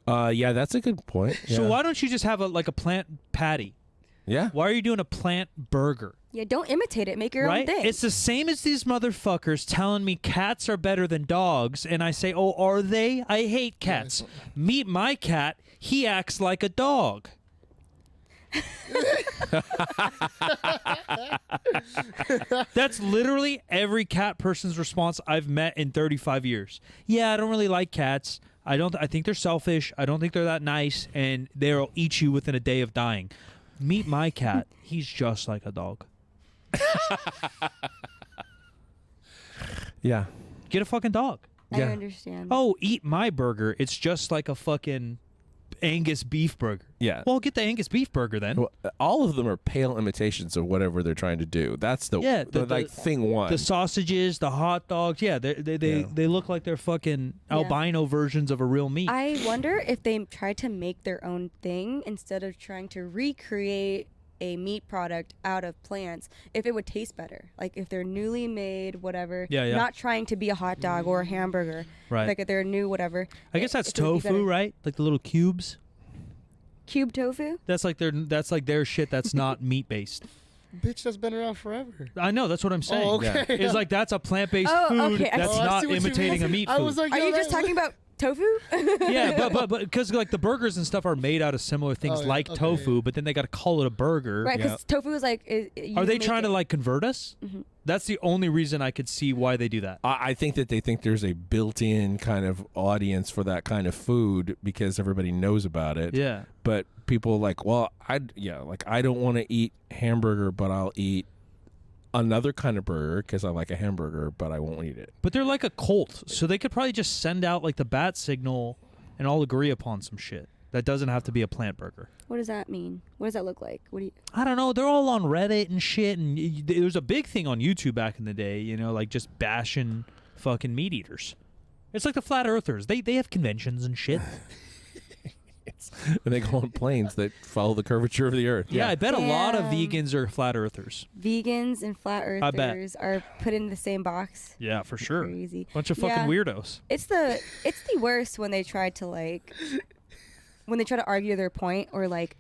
Yeah, that's a good point. So Yeah. why don't you just have a plant patty? Yeah. Why are you doing a plant burger? Yeah, don't imitate it. Make your own Right? thing. It's the same as these motherfuckers telling me cats are better than dogs, and I say, "Oh, are they? I hate cats. Meet my cat. He acts like a dog." That's literally every cat person's response I've met in 35 years. Yeah, I don't really like cats. I think they're selfish. I don't think they're that nice, and they'll eat you within a day of dying. Meet my cat. He's just like a dog. Yeah. Mm-hmm. Get a fucking dog. I Yeah. understand. Oh, eat my burger. It's just like a fucking Angus beef burger. Yeah. Well, get the Angus beef burger then. Well, all of them are pale imitations of whatever they're trying to do. That's the Yeah, like thing one. The sausages, the hot dogs, they look like they're fucking Yeah. albino versions of a real meat. I wonder if they tried to make their own thing instead of trying to recreate a meat product out of plants, if it would taste better. Like if they're newly made, whatever. Yeah, yeah. Not trying to be a hot dog or a hamburger. Right. Like if they're new, whatever. I guess that's if it would be tofu, better. right? Like the little cubes. Cube tofu? That's like their shit that's not meat based. Bitch, that's been around forever. I know, that's what I'm saying. Oh, okay. It's like that's a plant based Oh, food okay, I that's see. I not see what you imitating mean. a meat I food. was like, Are yo, you that just was- talking about tofu? Yeah, but because like the burgers and stuff are made out of similar things Oh, yeah, like okay, tofu, yeah. but then they got to call it a burger. Right, Yeah. because tofu is like... Are they trying to like convert us? Mhm. That's the only reason I could see why they do that. I think that they think there's a built-in kind of audience for that kind of food because everybody knows about it. Yeah. But people like, well, I don't want to eat hamburger, but I'll eat another kind of burger because I like a hamburger, but I won't eat it. But they're like a cult, so they could probably just send out like the bat signal and all agree upon some shit. That doesn't have to be a plant burger. What does that mean? What does that look like? What do you... I don't know. They're all on Reddit and shit, and there was a big thing on YouTube back in the day, like just bashing fucking meat eaters. It's like the flat earthers. They have conventions and shit. And they go on planes that follow the curvature of the earth. Yeah, I bet a lot of Damn. vegans are flat earthers. Vegans and flat I bet. earthers are put in the same box. Yeah, for sure. Crazy. Bunch of fucking Yeah. weirdos. It's the worst when they try to argue their point or like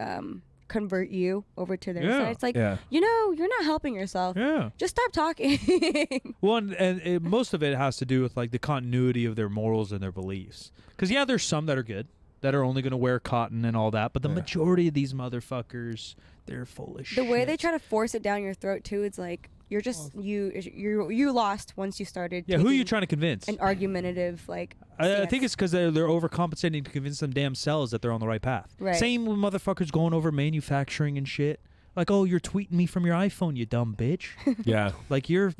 convert you over to their Yeah. side. It's like, Yeah. you're not helping yourself. Yeah. Just stop talking. Well, and most of it has to do with like the continuity of their morals and their beliefs. Because yeah, there's some that are good, that are only going to wear cotton and all that, but the Yeah. majority of these motherfuckers, they're full of shit. The way they try to force it down your throat too, it's like you're just you lost once you started. Yeah, who are you taking trying to convince? An argumentative like. I think stance. it's because they're overcompensating to convince them damn selves that they're on the right path. Right. Same with motherfuckers going over manufacturing and shit. Like, oh, you're tweeting me from your iPhone, you dumb bitch. Yeah. Like you're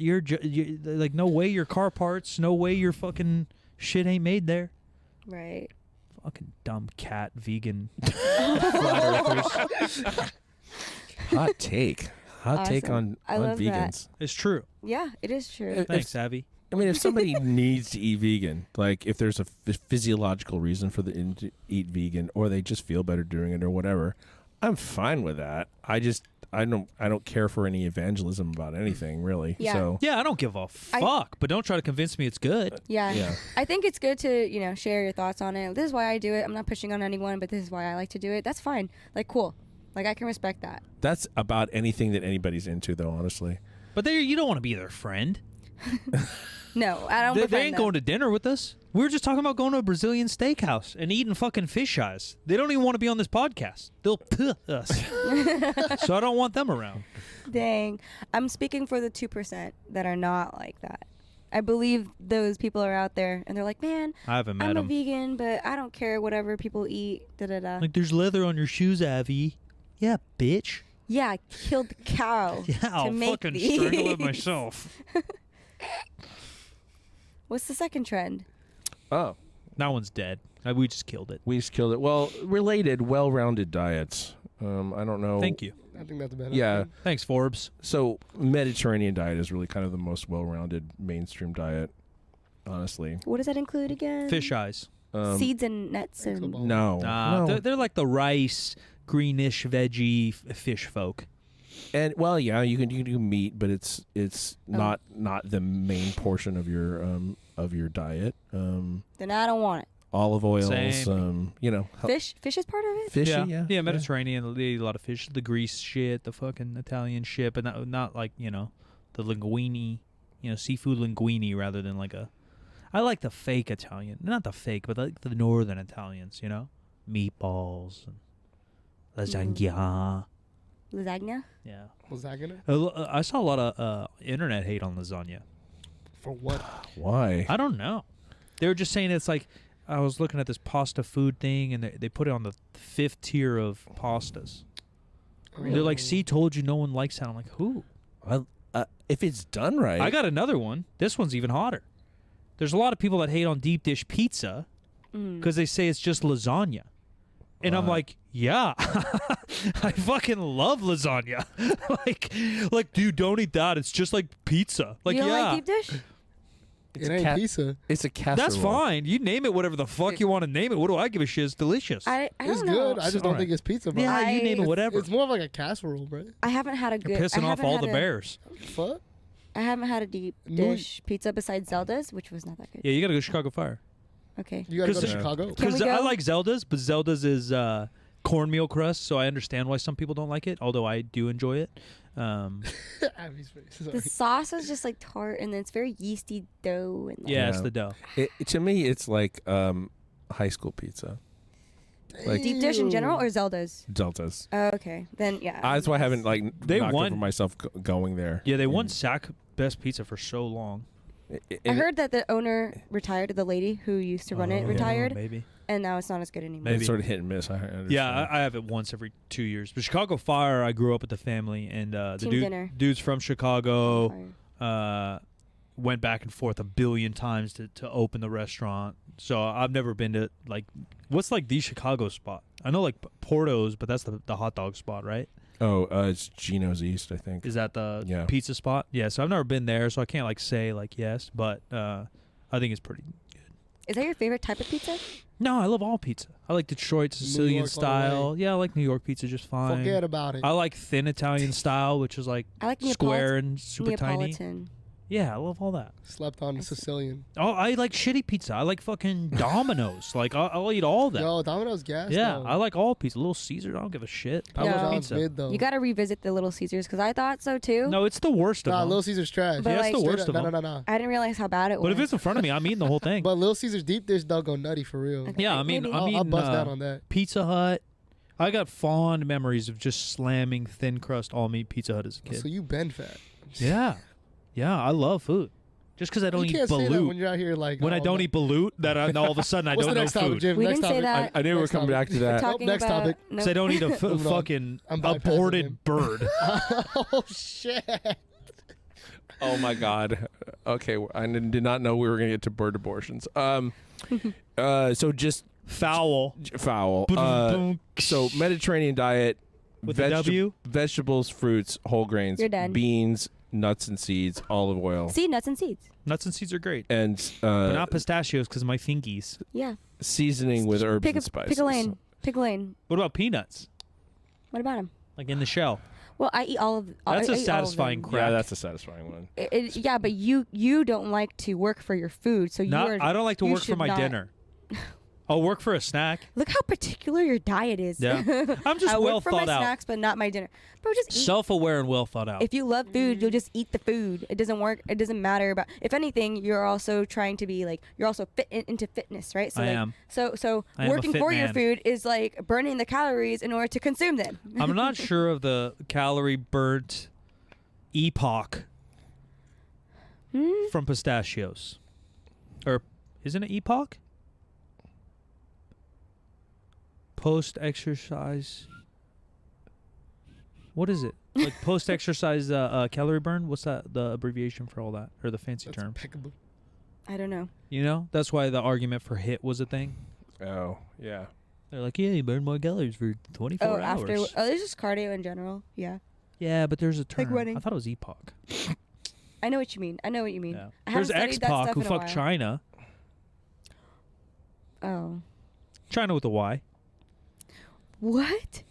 like, no way your car parts, no way your fucking shit ain't made there. Right. Fucking dumb cat vegan flat earthers. Hot take. Hot take Awesome. on I love that. vegans. It's true. Yeah, it is true. If- Thanks, Abby. I mean, if somebody needs to eat vegan, like if there's a physiological reason for them to eat vegan, or they just feel better doing it, or whatever, I'm fine with that. I don't care for any evangelism about anything, really. Yeah. So Yeah, I don't give a fuck, but don't try to convince me it's good. Yeah. Yeah. I think it's good to, share your thoughts on it. This is why I do it. I'm not pushing on anyone, but this is why I like to do it. That's fine. Like, cool. Like, I can respect that. that's about anything that anybody's into, though. Honestly. But you don't want to be their friend. No, I don't They befriend ain't them. going to dinner with us. We were just talking about going to a Brazilian steakhouse and eating fucking fish eyes. They don't even want to be on this podcast. They'll puh us. So I don't want them around. Dang. I'm speaking for the 2% that are not like that. I believe those people are out there, and they're like, man, I haven't met I'm a them. vegan, but I don't care whatever people eat, da-da-da. Like, there's leather on your shoes, Avi. Yeah, bitch. Yeah, I killed the cow Yeah, I'll to make fucking these. strangle it myself. What's the second trend? Oh, That one's dead. We just killed it. we just killed it. Well, related, well-rounded diets. I don't know. Thank you. I think that's better. Yeah. Thanks, Forbes. So Mediterranean diet is really kind of the most well-rounded mainstream diet, honestly. What does that include again? Fish eyes. Seeds and nuts and... Excellent. No, Nah, no. they're like the rice, greenish, veggie fish folk. And well, yeah, you can do meat, but it's not the main portion of your diet. Then I don't want it. olive oils. Same. Fish is part of it. Fishy, yeah. Mediterranean. They eat a lot of fish. The Greece shit, the fucking Italian shit, but not like the linguine, seafood linguine rather than like a. I like the fake Italian, not the fake, but like the northern Italians. Meatballs, and lasagna. Lasagna. Yeah. Lasagna? I saw a lot of internet hate on lasagna. For what? Why? I don't know. They were just saying it's like I was looking at this pasta food thing, and they put it on the 5th tier of pastas. Really? They're like, "See, told you no one likes that." I'm like, "Who?" If it's done right. I got another one. This one's even hotter. There's a lot of people that hate on deep dish pizza because they say it's just lasagna, and I'm like, "Yeah, I fucking love lasagna." like, dude, don't eat that. It's just like pizza. Like, you don't yeah. like deep dish? It ain't pizza. It's a casserole. That's fine. You name it whatever the fuck you want to name it. What do I give a shit? It's delicious. I It's don't know. good. I just don't think it's pizza, bro. yeah, you name it whatever. It's more of like a casserole, bro. I haven't had a You're good. pissing off all the bears. Fuck. I haven't had a deep dish pizza besides Zelda's, which was not that good. Yeah, you gotta go to Chicago Fire. Okay. You gotta go to 'Cause- Chicago. Can we Because I go? like Zelda's, but Zelda's is cornmeal crust, so I understand why some people don't like it, although I do enjoy it. Abby's face. The sauce is just like tart, and then it's very yeasty dough. And like, Yeah, it's Yeah. the dough. To me, it's like high school pizza. Like deep dish in general or Zelda's? Deltas. Oh, okay. Then yeah. That's why I haven't They knocked won- over myself going there. Yeah, they won SAC Best Pizza for so long. I heard that the owner retired. The lady who used to run it yeah. retired, Maybe. and now it's not as good anymore. Maybe. It's sort of hit and miss. I understand. Yeah, I have it once every 2 years. But Chicago Fire, I grew up with the family, and the Team dinner. dudes from Chicago Fire. went back and forth a billion times to open the restaurant. So I've never been to what's like the Chicago spot? I know like Porto's, but that's the hot dog spot, right? Oh, it's Gino's East, I think. Is that the Yeah. pizza spot? Yeah. So I've never been there, so I can't say yes, but I think it's pretty good. Is that your favorite type of pizza? No, I love all pizza. I like Detroit Sicilian York all the style. way. Yeah, I like New York pizza just fine. Forget about it. I like thin Italian style, which is like I like square and super tiny. Neapolitan. Yeah, I love all that. Slept on the Sicilian. Oh, I like shitty pizza. I like fucking Domino's. Like I'll eat all that. Yo, Domino's gas. Yeah, though. I like all pizza. Little Caesar, I don't give a shit. I No. love Domino's pizza. mid though. You got to revisit the Little Caesars because I thought so too. No, it's the worst of Nah, them. Little Caesar's trash. But Yeah, it's like- the Straight worst up. of them. No. I didn't realize how bad it was. But if it's in front of me, I'm eating the whole thing. But Little Caesar's deep dish though go nutty for real. Okay. Yeah, I mean, Maybe. I'm I'll eating bust down on that. Pizza Hut. I got fond memories of just slamming thin crust all meat Pizza Hut as a kid. So you been fat. Yeah, I love food. Just because I don't you eat can't say that when balut. you're out here like. When I oh, don't no. eat balut, that all of a sudden I What's don't the know next topic, food. Jim? We Next didn't say topic. that. I knew we were Next coming topic. back to that. Talking Next about, topic. No. Because I don't eat a Moving on. fucking I'm bypassing him. aborted bird. Oh shit. Oh my God. Okay, I did not know we were gonna get to bird abortions. So just Foul. foul. So Mediterranean diet. With a W? Vegetables, fruits, whole grains, You're done. beans, nuts and seeds, olive oil, See, nuts and seeds. Nuts and seeds are great. and But not pistachios because of my fingies. Yeah. seasoning with herbs Pick and a spices. pick a lane. Pick a lane. What about peanuts? What about them? Like in the shell. Well, I eat all of. That's I a eat all of satisfying them. crack. Yeah, that's a satisfying one. Yeah, but you don't like to work for your food, so I don't like to you work for should my not- dinner. I'll work for a snack. Look how particular your diet is. Yeah. I'm just I well work for thought my out. snacks, but not my dinner. Bro, just eat. Self-aware and well thought out. If you love food, you'll just eat the food. It doesn't work. It doesn't matter about. If anything, you're also trying to be like you're also into fitness, right? So I like, am. So I am a working fit for your man. food is like burning the calories in order to consume them. I'm not sure of the calorie burnt epoch Hmm? from pistachios. Or isn't it epoch? Post-exercise. What is it? Like post-exercise calorie burn? What's that? The abbreviation for all that, or the fancy That's term? impeccable. I don't know. You know, that's why the argument for HIIT was a thing. Oh, yeah. They're like, yeah, you burn more calories for 24 Oh, hours. after it's just cardio in general. Yeah, Yeah, but there's a term. running. I thought it was epoch. I know what you mean. I know what you mean. Yeah. I haven't There's studied that X-Pac stuff who in a fucked while. China. Oh, China with a Y. what?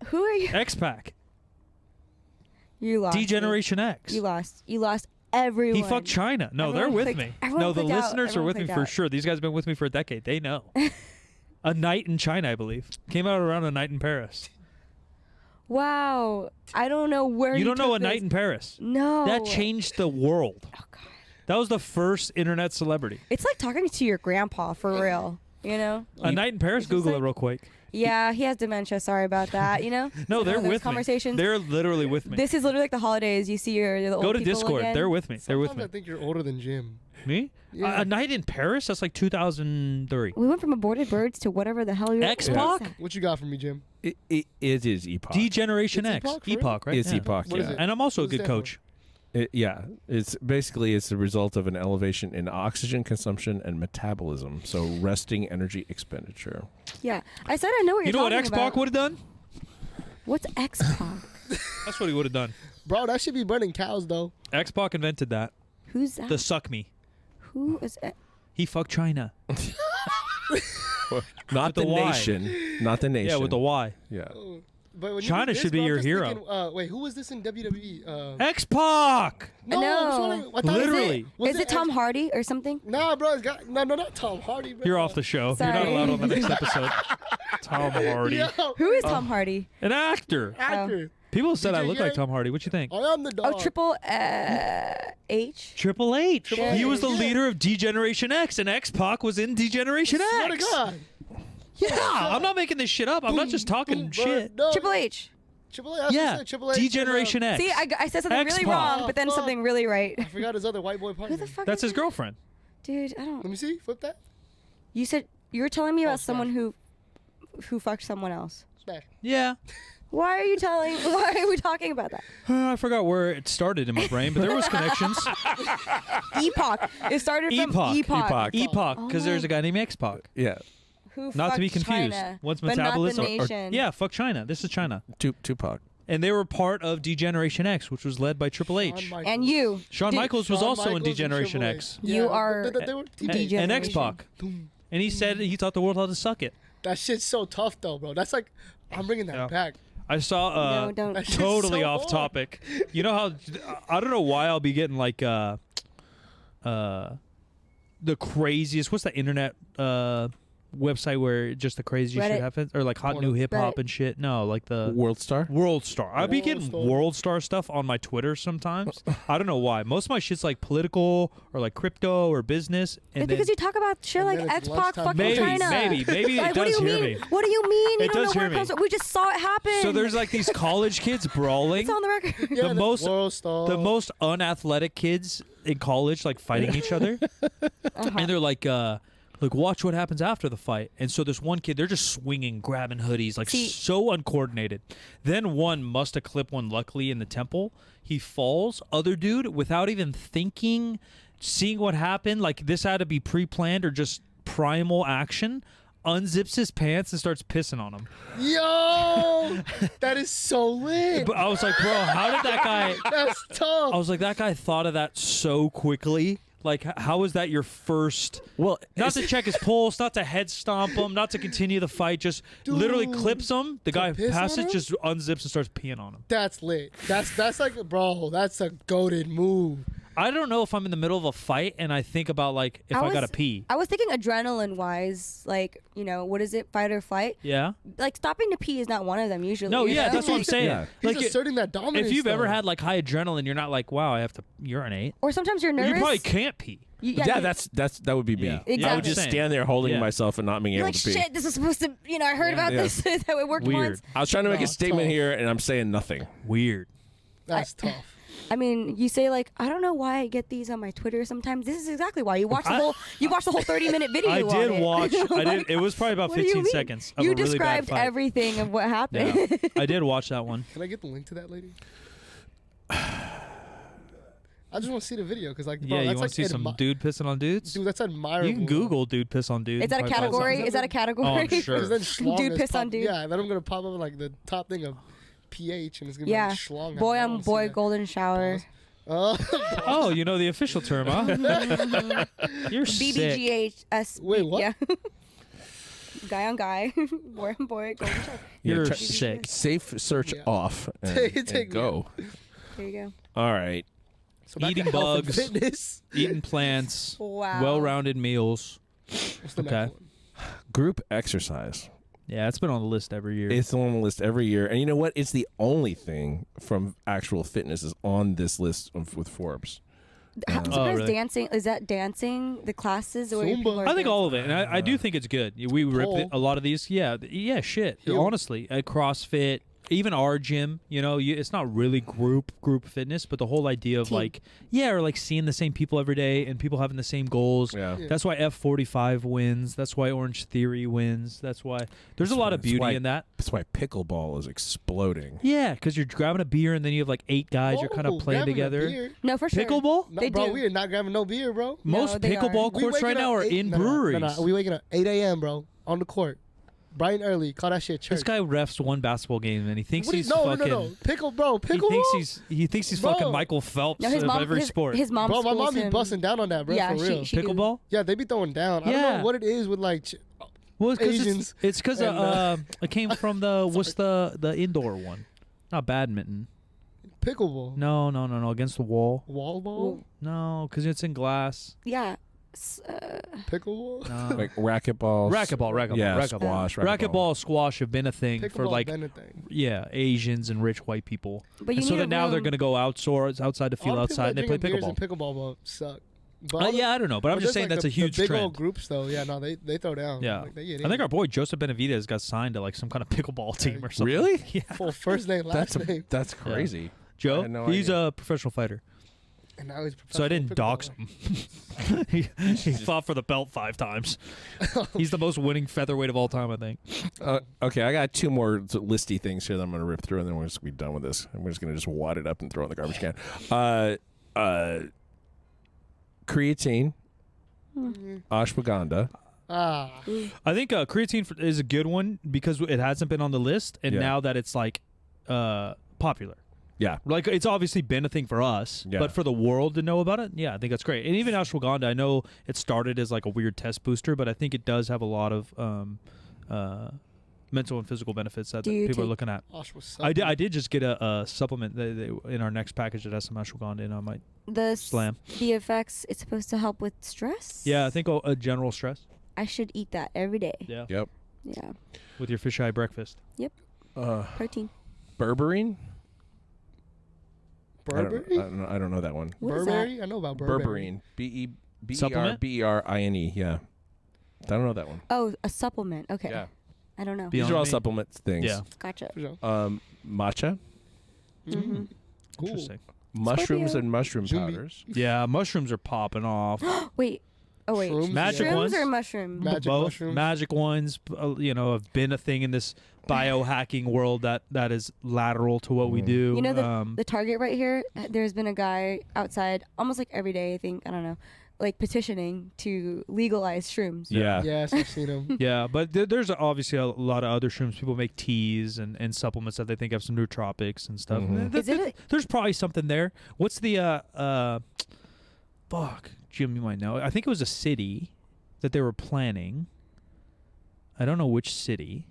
Who are you? X-Pac. You lost. me. D-Generation X. You lost. You lost everyone. He fucked China. No, Everyone they're with clicked- me. everyone No, the clicked out. listeners are Everyone with me clicked for out. sure. These guys have been with me for a decade. They know. A Night in China, I believe. Came out around A Night in Paris. Wow. I don't know where You he don't know took A Night this. in Paris? No. That changed the world. Oh, God. That was the first internet celebrity. It's like talking to your grandpa for real. You know? A Night in Paris? It's just Google it like- real quick. Yeah, he has dementia. Sorry about that. You know? No, they're Those with conversations. me. They're literally with me. This is literally like the holidays. You see the old Go to people Discord. again. They're with me. They're with Sometimes me. I think you're older than Jim. Me? Yeah. A Night in Paris? That's like 2003. We went from aborted birds to whatever the hell you X-Pac? What you got for me, Jim? It is Epoch. D-Generation It's X. Epoch, for real? Epoch, right? It's Yeah. Epoch, What is yeah. it? And I'm also a What does good it stand coach. It's basically it's the result of an elevation in oxygen consumption and metabolism. So resting energy expenditure. Yeah. I said I know what You you're know what talking X-Pac about. would have done? What's X-Pac? That's what he would have done. Bro, that should be burning cows, though. X-Pac invented that. Who's that? The suck me. Who is it? He fucked China. Not the the Y. nation. Not the nation. Yeah, with the Y. Yeah. But when you China did this, should be bro, I'm your just hero. thinking, wait, who was this in WWE? X-Pac! No, No. I'm sorry. I thought Literally. Is it Tom Hardy or something? Nah, bro. No, not Tom Hardy, bro. You're off the show. You're Sorry. not allowed on the next episode. Tom Hardy. Yo, Who is Tom Hardy? An actor. actor. People said I DJ look like Yang? Tom Hardy. What you think? I am the dog. Oh, Triple H. Triple H. Triple He H, was the yeah. leader of D-Generation X, and X-Pac was in D-Generation Swear to X. God. Yeah, I'm not making this shit up. I'm not just talking Boom, shit. No, Triple H. Triple H. I was Yeah, gonna say Triple H. D-Generation X. See, I said something really X-Pac. wrong, but then Fuck. something really right. I forgot his other white boy partner. Who the fuck That's is his that? girlfriend. Dude, I Let don't. me see. Flip that. You said you were telling me about sorry. someone who fucked someone else. Smash. Yeah. Why are you telling? Why are we talking about that? I forgot where it started in my brain, but there was connections. Epoch. It started from Epoch. Epoch. Epoch, because Oh there's my- a guy named X-Pac. Yeah. Who Not to be fucked confused. China, One's but metabolism. Not the nation. yeah, fuck China. This is China. Tupac. And they were part of D-Generation X, which was led by Triple H. Shawn Michaels. And you. Shawn Dude, Michaels was Shawn also in Michaels and D-Generation Triple H. X. You are They were And, teammates. and X-Pac. Boom. And he said he taught the world how to suck it. That shit's so tough, though, bro. That's like, I'm bringing that Yeah. back. I saw No, don't. That shit's totally so off hard. topic. You know how I don't know why I'll be getting like the craziest. What's that internet website where just the craziest Reddit. shit happens, or like hot Porno. new hip hop Reddit. and shit? No, like the World Star. World Star. I'll be getting World Star. World Star stuff on my Twitter sometimes. I don't know why. Most of my shit's like political or like crypto or business. And It's because then you talk about shit And like then it's X-Pac lunchtime. fucking maybe, China. maybe Like, it what do does you hear mean? me. What do you mean? You It don't does know where hear it comes me. from. We just saw it happen. So there's like these college kids brawling. It's on the record. Yeah, The most- World Star. The most unathletic kids in college like fighting each other. And they're like watch what happens after the fight. And so this one kid, they're just swinging, grabbing hoodies, like See- so uncoordinated. Then one must have clipped one luckily in the temple. He falls. Other dude, without even thinking, seeing what happened, like this had to be pre-planned or just primal action, unzips his pants and starts pissing on him. Yo, that is so lit. But I was like, bro, how did that guy... That's tough. I was like, that guy thought of that so quickly. Like, how is that your first... Well, Not to check his pulse, not to head stomp him, not to continue the fight, just literally Dude. clips him. The guy piss on passes, him? just unzips and starts peeing on him. That's lit. That's like, bro, that's a goated move. I don't know if I'm in the middle of a fight and I think about, like, if I gotta pee. I was thinking adrenaline wise, like, what is it, fight or flight? Yeah? Like stopping to pee is not one of them usually. No, you yeah, know? that's what I'm saying. Yeah. He's Like, asserting that dominance. if you've ever though. had, like, high adrenaline, you're not like, wow, I have to urinate. Or sometimes you're nervous. You probably can't pee. yeah, that would be me. Yeah. I Exactly. would just Same. stand there holding Yeah. myself and not being You're able like, to pee. shit, this is supposed to, I heard about Yeah. this. That it worked Weird. once. I was trying to make No, a statement tough. here, and I'm saying nothing. Weird. That's tough. I mean, you say like, I don't know why I get these on my Twitter sometimes. This is exactly why. You watch the whole 30-minute video I on did it. watch. Like, It was probably about what do you 15 mean? seconds of You a really bad described fight. everything of what happened. Yeah. I did watch that one. Can I get the link to that lady? I just want to see the video because, like, bro, Yeah, you that's want like to see some dude pissing on dudes? Dude, that's admirable. You can Google dude piss on dude. Is that a and probably find category? something. Is that a category? Oh, I'm sure. Because then schlong Dude is piss on pop- dude. Yeah, then I'm gonna pop up like the top thing of pH, and it's gonna Yeah. be like schlong. Boy I on wanna see boy that. golden shower. Oh, you know the official term, huh? You're sick. BBGHS. Wait, what? Yeah. Guy on guy. Boy on boy golden shower. You're try- sick. Safe search Yeah. off and, Take and me go. There you go. All right. So back to Eating health and bugs. fitness. Eating plants. Wow. Well-rounded meals. What's the Okay. next one? Group exercise. Yeah, it's been on the list every year. It's on the list every year. And you know what? It's the only thing from actual fitness is on this list with Forbes. I'm Oh, surprised really? dancing. Is that dancing? The classes? Or Zumba. people are I think all of dancing? it, and I do think it's good. We rip Pole. a lot of these. Yeah, shit. Heel. Honestly, at CrossFit, even our gym, it's not really group fitness, but the whole idea of Team. or like seeing the same people every day and people having the same goals. Yeah. Yeah. That's why F45 wins. That's why Orange Theory wins. That's why there's a lot of That's beauty why- in that. That's why pickleball is exploding. Yeah, because you're grabbing a beer and then you have like 8 guys. You're kind Whoa, of playing grabbing a together. beer? No, for sure. Pickleball? No, They bro, do. we are not grabbing no beer, bro. Most they are. pickleball We courts waking right now up are eight- in no, breweries. No, we waking up 8 a.m., bro, on the court. Bright and early. Call that shit church. This guy refs one basketball game and he thinks What do you- he's no, fucking. no. Pickle, bro. He Pickle. thinks he's Bro. fucking Michael Phelps No, his of mom. every sport. His mom. Bro, my schools mom be him. busting down on that, bro. Yeah, for real. she do. Pickleball? Yeah, they be throwing down. I don't Yeah. know what it is with like. Well, it's 'cause Asians it's because and, it came from the what's the indoor one, not badminton. Pickleball. No, against the wall. Wall ball. No, because it's in glass. Yeah. Pickleball. No. Like racquetball. Racquetball. Yeah, squash. Racquetball, squash have been a thing for Pickleball like been a thing. Asians and rich white people. But you And so need a that now they're room. going to go outside to feel All the people outside and that they play drinking beers in pickleball. pickleball suck. But all the- Yeah, I don't know, but I'm just there's, saying like, that's the a huge big trend. old groups though. Yeah, no, they throw down. Yeah, Like, they get I think in. our boy Joseph Benavidez got signed to like some kind of pickleball team or something. Really? Yeah, full first name, last name, That's crazy. Joe. I had no He's idea. a professional fighter, and now he's. so I didn't professional dox pickleballer. him. he fought for the belt 5 times. He's the most winning featherweight of all time, I think. Okay, I got 2 more listy things here that I'm going to rip through, and then we're just going to be done with this. And we're just going to just wad it up and throw it in the garbage can. Creatine, ashwagandha. Ah, I think creatine is a good one because it hasn't been on the list, and Yeah. now that it's like popular. Yeah. Like it's obviously been a thing for us, Yeah. but for the world to know about it, yeah, I think that's great. And even ashwagandha, I know it started as like a weird test booster, but I think it does have a lot of mental and physical benefits that Do you people are take- looking at. Osh was I did just get a supplement in our next package that has some ashwagandha in. I might slam. The effects. It's supposed to help with stress. Yeah, I think a general stress. I should eat that every day. Yeah, Yep. Yeah. with your fisheye breakfast. Protein. Berberine? Burberry. I don't know that one. What is that? Burberry. I know about Burberry. Berberine. Supplement? Berberine. Yeah. I don't know that one. Oh, a supplement. Okay. Yeah. I don't know. Be- These are all me. supplement things. Yeah, Gotcha. For sure. Matcha, Mm-hmm. Cool. interesting. mushrooms, Scorpio. and mushroom Jimmy. powders. Yeah, mushrooms are popping off. Wait. Oh wait. Shrooms, Magic Shrooms ones? or mushrooms? Magic Both mushrooms. magic ones, have been a thing in this biohacking world that is lateral to what we do. You know the Target right here. There's been a guy outside almost like every day. I think I don't know, like petitioning to legalize shrooms. Yeah. Yes, I've seen them. yeah, but there's obviously a lot of other shrooms. People make teas and supplements that they think have some nootropics and stuff. Mhm. Is it? There's probably something there. What's the fuck, Jim? You might know. I think it was a city that they were planning. I don't know which city,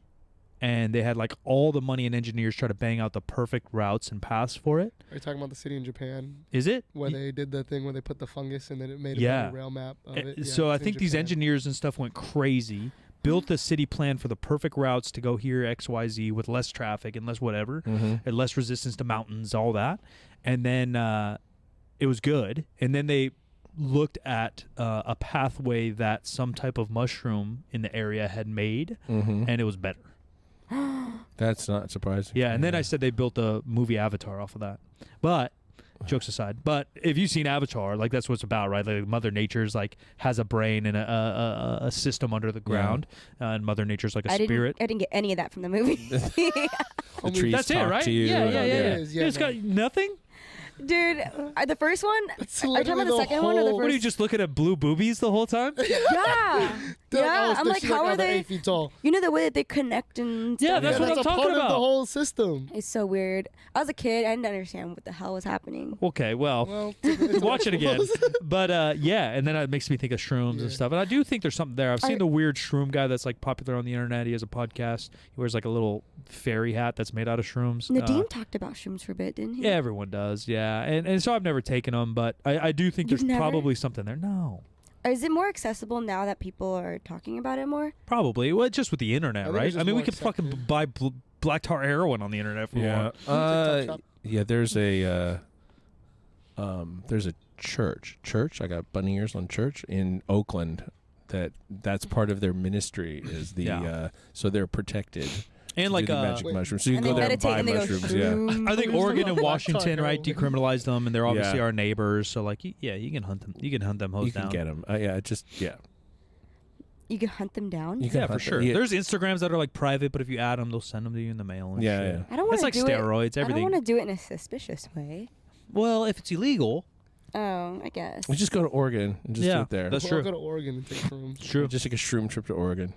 and they had like all the money and engineers try to bang out the perfect routes and paths for it. Are you talking about the city in Japan Is it? where they did the thing where they put the fungus and then it made Yeah. a rail map of it? Yeah, So I it's in think these Japan. engineers and stuff went crazy, built a city plan for the perfect routes to go here, X, Y, Z, with less traffic and less whatever, Mm-hmm. and less resistance to mountains, all that. And then it was good. And then they looked at a pathway that some type of mushroom in the area had made, Mm-hmm. and it was better. That's not surprising. Yeah, and then I said they built a movie Avatar off of that. But jokes aside, but if you've seen Avatar, like that's what it's about, right? Like Mother Nature's like has a brain and a system under the ground, and Mother Nature's like a I spirit. didn't get any of that from the movie. The trees That's it, talk right? to you. Yeah. Yeah, it is. Yeah, It's no. got nothing. Dude, the first one. It's Are you talking about the literally second one or the whole- What are you first? just looking at blue boobies the whole time? Yeah. Yeah, I'm like, she's how are they're they? 8 feet tall. You know the way that they connect and Yeah, stuff? that's what I'm a talking part of about. the whole system. It's so weird. I was a kid. I didn't understand what the hell was happening. Okay, well, Well, it's watch it again. vegetables. But yeah, and then it makes me think of shrooms Yeah. and stuff. And I do think there's something there. I've seen I- the weird shroom guy that's like popular on the internet. He has a podcast. He wears like a little fairy hat that's made out of shrooms. Nadeem talked about shrooms for a bit, didn't he? Yeah, everyone does. Yeah, and so I've never taken them, but I do think You've there's never? probably something there. No, Is it more accessible now that people are talking about it more? probably. Well, just with the internet, I think right? it's I just mean, we more could fucking accepted. buy black tar heroin on the internet for Yeah. one. TikTok shop. Yeah. There's a church. I got bunny ears on church in Oakland. That's part of their ministry is the Yeah. so they're protected. And to like do the magic Wait. mushrooms. So you And can they go there and meditate buy and they go, mushrooms. Yeah. "Shroom." I think There's Oregon no and black Washington, tar right, heroin. decriminalized them, and they're obviously Yeah. our neighbors. So like, yeah, you can hunt them. You can hunt them hoes You can down. get them. Yeah. You can hunt them down. You can Yeah, for hunt sure. them. Yeah. There's Instagrams that are like private, but if you add them, they'll send them to you in the mail. And Yeah, shit. yeah. I don't want It's to like do steroids, it. I everything. don't want to do it in a suspicious way. Well, if it's illegal, Oh, I guess. You just go to Oregon and just do Yeah, it there. that's We'll true. all go to Oregon and take shrooms. it's true. Just take a shroom trip to Oregon.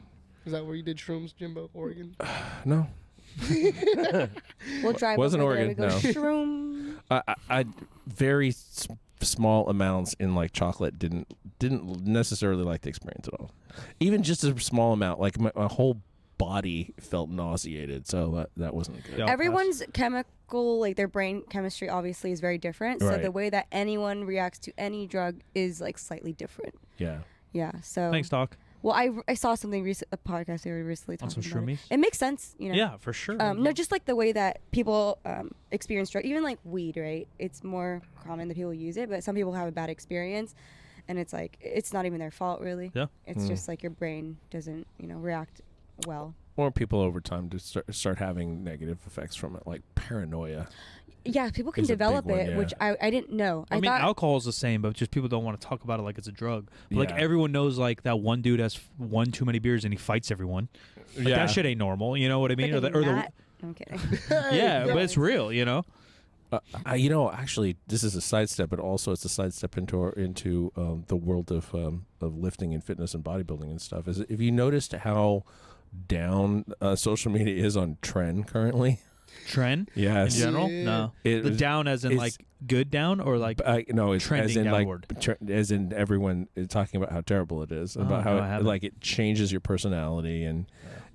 Is that where you did shrooms, Jimbo? Oregon? No. We'll drive Wasn't over Oregon, there. We go, no. shroom. I very small amounts in like chocolate didn't necessarily like the experience at all. Even just a small amount, like my whole body felt nauseated, so that wasn't good. Yeah. I'll Everyone's chemical, like their brain chemistry, obviously is very different. So Right. the way that anyone reacts to any drug is like slightly different. Yeah. Yeah. So Thanks, Doc. Well, I saw something a podcast they were recently On talking some about it. shroomies? It makes sense, you know. Yeah, for sure. No, just like the way that people experience drug, even like weed, right? It's more common that people use it, but some people have a bad experience, and it's like it's not even their fault, really. Yeah. It's just like your brain doesn't, react well. Or people over time to start having negative effects from it, like paranoia. Yeah, people can Is a big develop one, it, yeah. which I didn't know. I mean, thought alcohol is the same, but just people don't want to talk about it like it's a drug. But like Yeah. everyone knows, like that one dude has one too many beers and he fights everyone. Like, that shit ain't normal. You know what I mean? freaking Matt- I'm kidding. yeah, but it's real. You know. Actually, this is a sidestep, but also it's a sidestep into the world of lifting and fitness and bodybuilding and stuff. Is if you noticed how down social media is on trend currently? Trend in Yes. general? Yeah. No. It The was- down as in it's- like good down or like no, it's trending as in downward. like as in everyone is talking about how terrible it is, Oh, about no, I how haven't. like it changes your personality and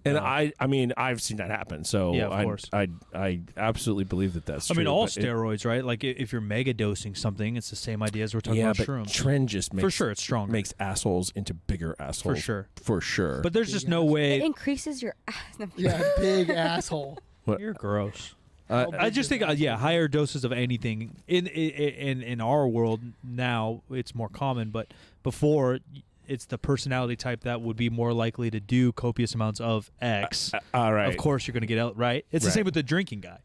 Oh. I mean I've seen that happen. So Yeah, of course. I absolutely believe that's I true. mean, all but it- steroids, right? Like if you're mega dosing something, it's the same idea as we're talking yeah, about but shrooms. trend just makes For sure, it's stronger. makes assholes into bigger assholes For sure. for sure. But there's just no It way. increases your ass. Yeah, big asshole. You're gross. How I big just is think, that? yeah, higher doses of anything in our world now it's more common, but before it's the personality type that would be more likely to do copious amounts of X. all right. Of course, you're going to get out right. It's the Right. same with the drinking guy.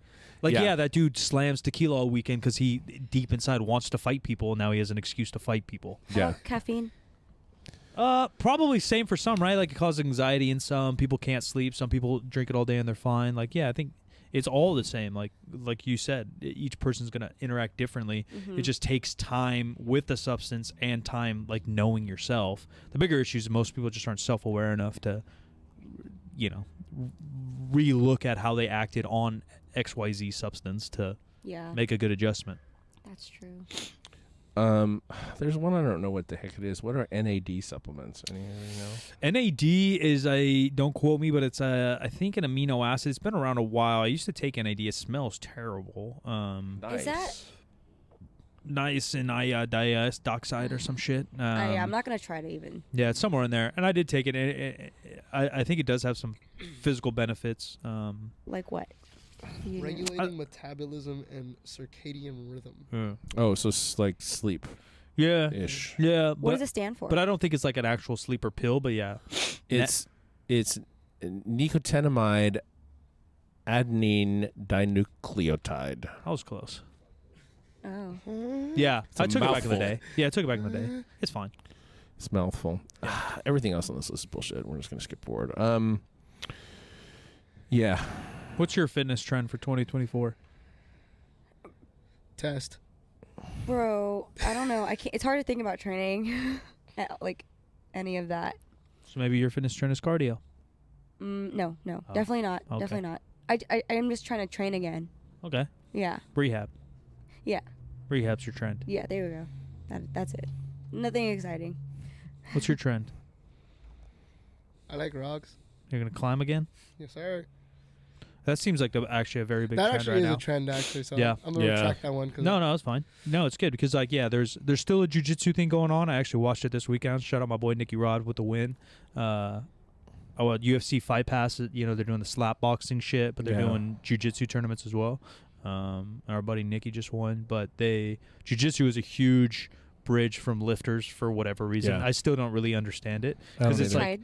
Like, Yeah. yeah, that dude slams tequila all weekend because he deep inside wants to fight people, and now he has an excuse to fight people. Yeah. Caffeine. Probably same for some, right? Like it causes anxiety in some. People can't sleep. Some people drink it all day and they're fine. Like, yeah, I think it's all the same. Like you said, each person's gonna interact differently. It just takes time with the substance and time, like knowing yourself. The bigger issue is most people just aren't self-aware enough to, re-look at how they acted on XYZ substance to Yeah, make a good adjustment. that's true. There's one I don't know what the heck it is. What are NAD supplements? Anybody know? NAD is don't quote me, but it's I think an amino acid. It's been around a while. I used to take NAD. It smells terrible. Is that- Nice and dioxide or some shit? I'm not gonna try to even. Yeah, it's somewhere in there. And I did take it. I think it does have some physical benefits. Like what? You- Regulating metabolism and circadian rhythm. Oh, so like sleep Yeah. ish. Yeah. What does it stand for? But I don't think it's like an actual sleeper pill. But yeah. It's nicotinamide adenine dinucleotide. I was close. Oh. Yeah. a I took it back in the mouthful. day. Yeah, I took it back in the day. It's fine. It's a mouthful. Everything else on this list is bullshit. We're just gonna skip forward. Yeah. What's your fitness trend for 2024? Test. Bro, I don't know. I can't. It's hard to think about training, like any of that. So maybe your fitness trend is cardio. No, Oh, definitely not. okay. Definitely not. I am just trying to train again. Okay. Yeah. Rehab. Yeah. Rehab's your trend. Yeah. There we go. That's it. Nothing exciting. What's your trend? I like rocks. You're gonna climb again? Yes, sir. That seems like actually a very big That trend actually right is now. a trend, actually. So Yeah. I'm gonna Yeah. retract that one. Cause No, it's fine. No, it's good because there's still a jiu-jitsu thing going on. I actually watched it this weekend. Shout out my boy Nicky Rod with the win. UFC Fight Pass. They're doing the slap boxing shit, but they're Yeah. doing jiu-jitsu tournaments as well. Our buddy Nicky just won, but jiu-jitsu is a huge bridge from lifters for whatever reason. Yeah. I still don't really understand it I don't because it's either. like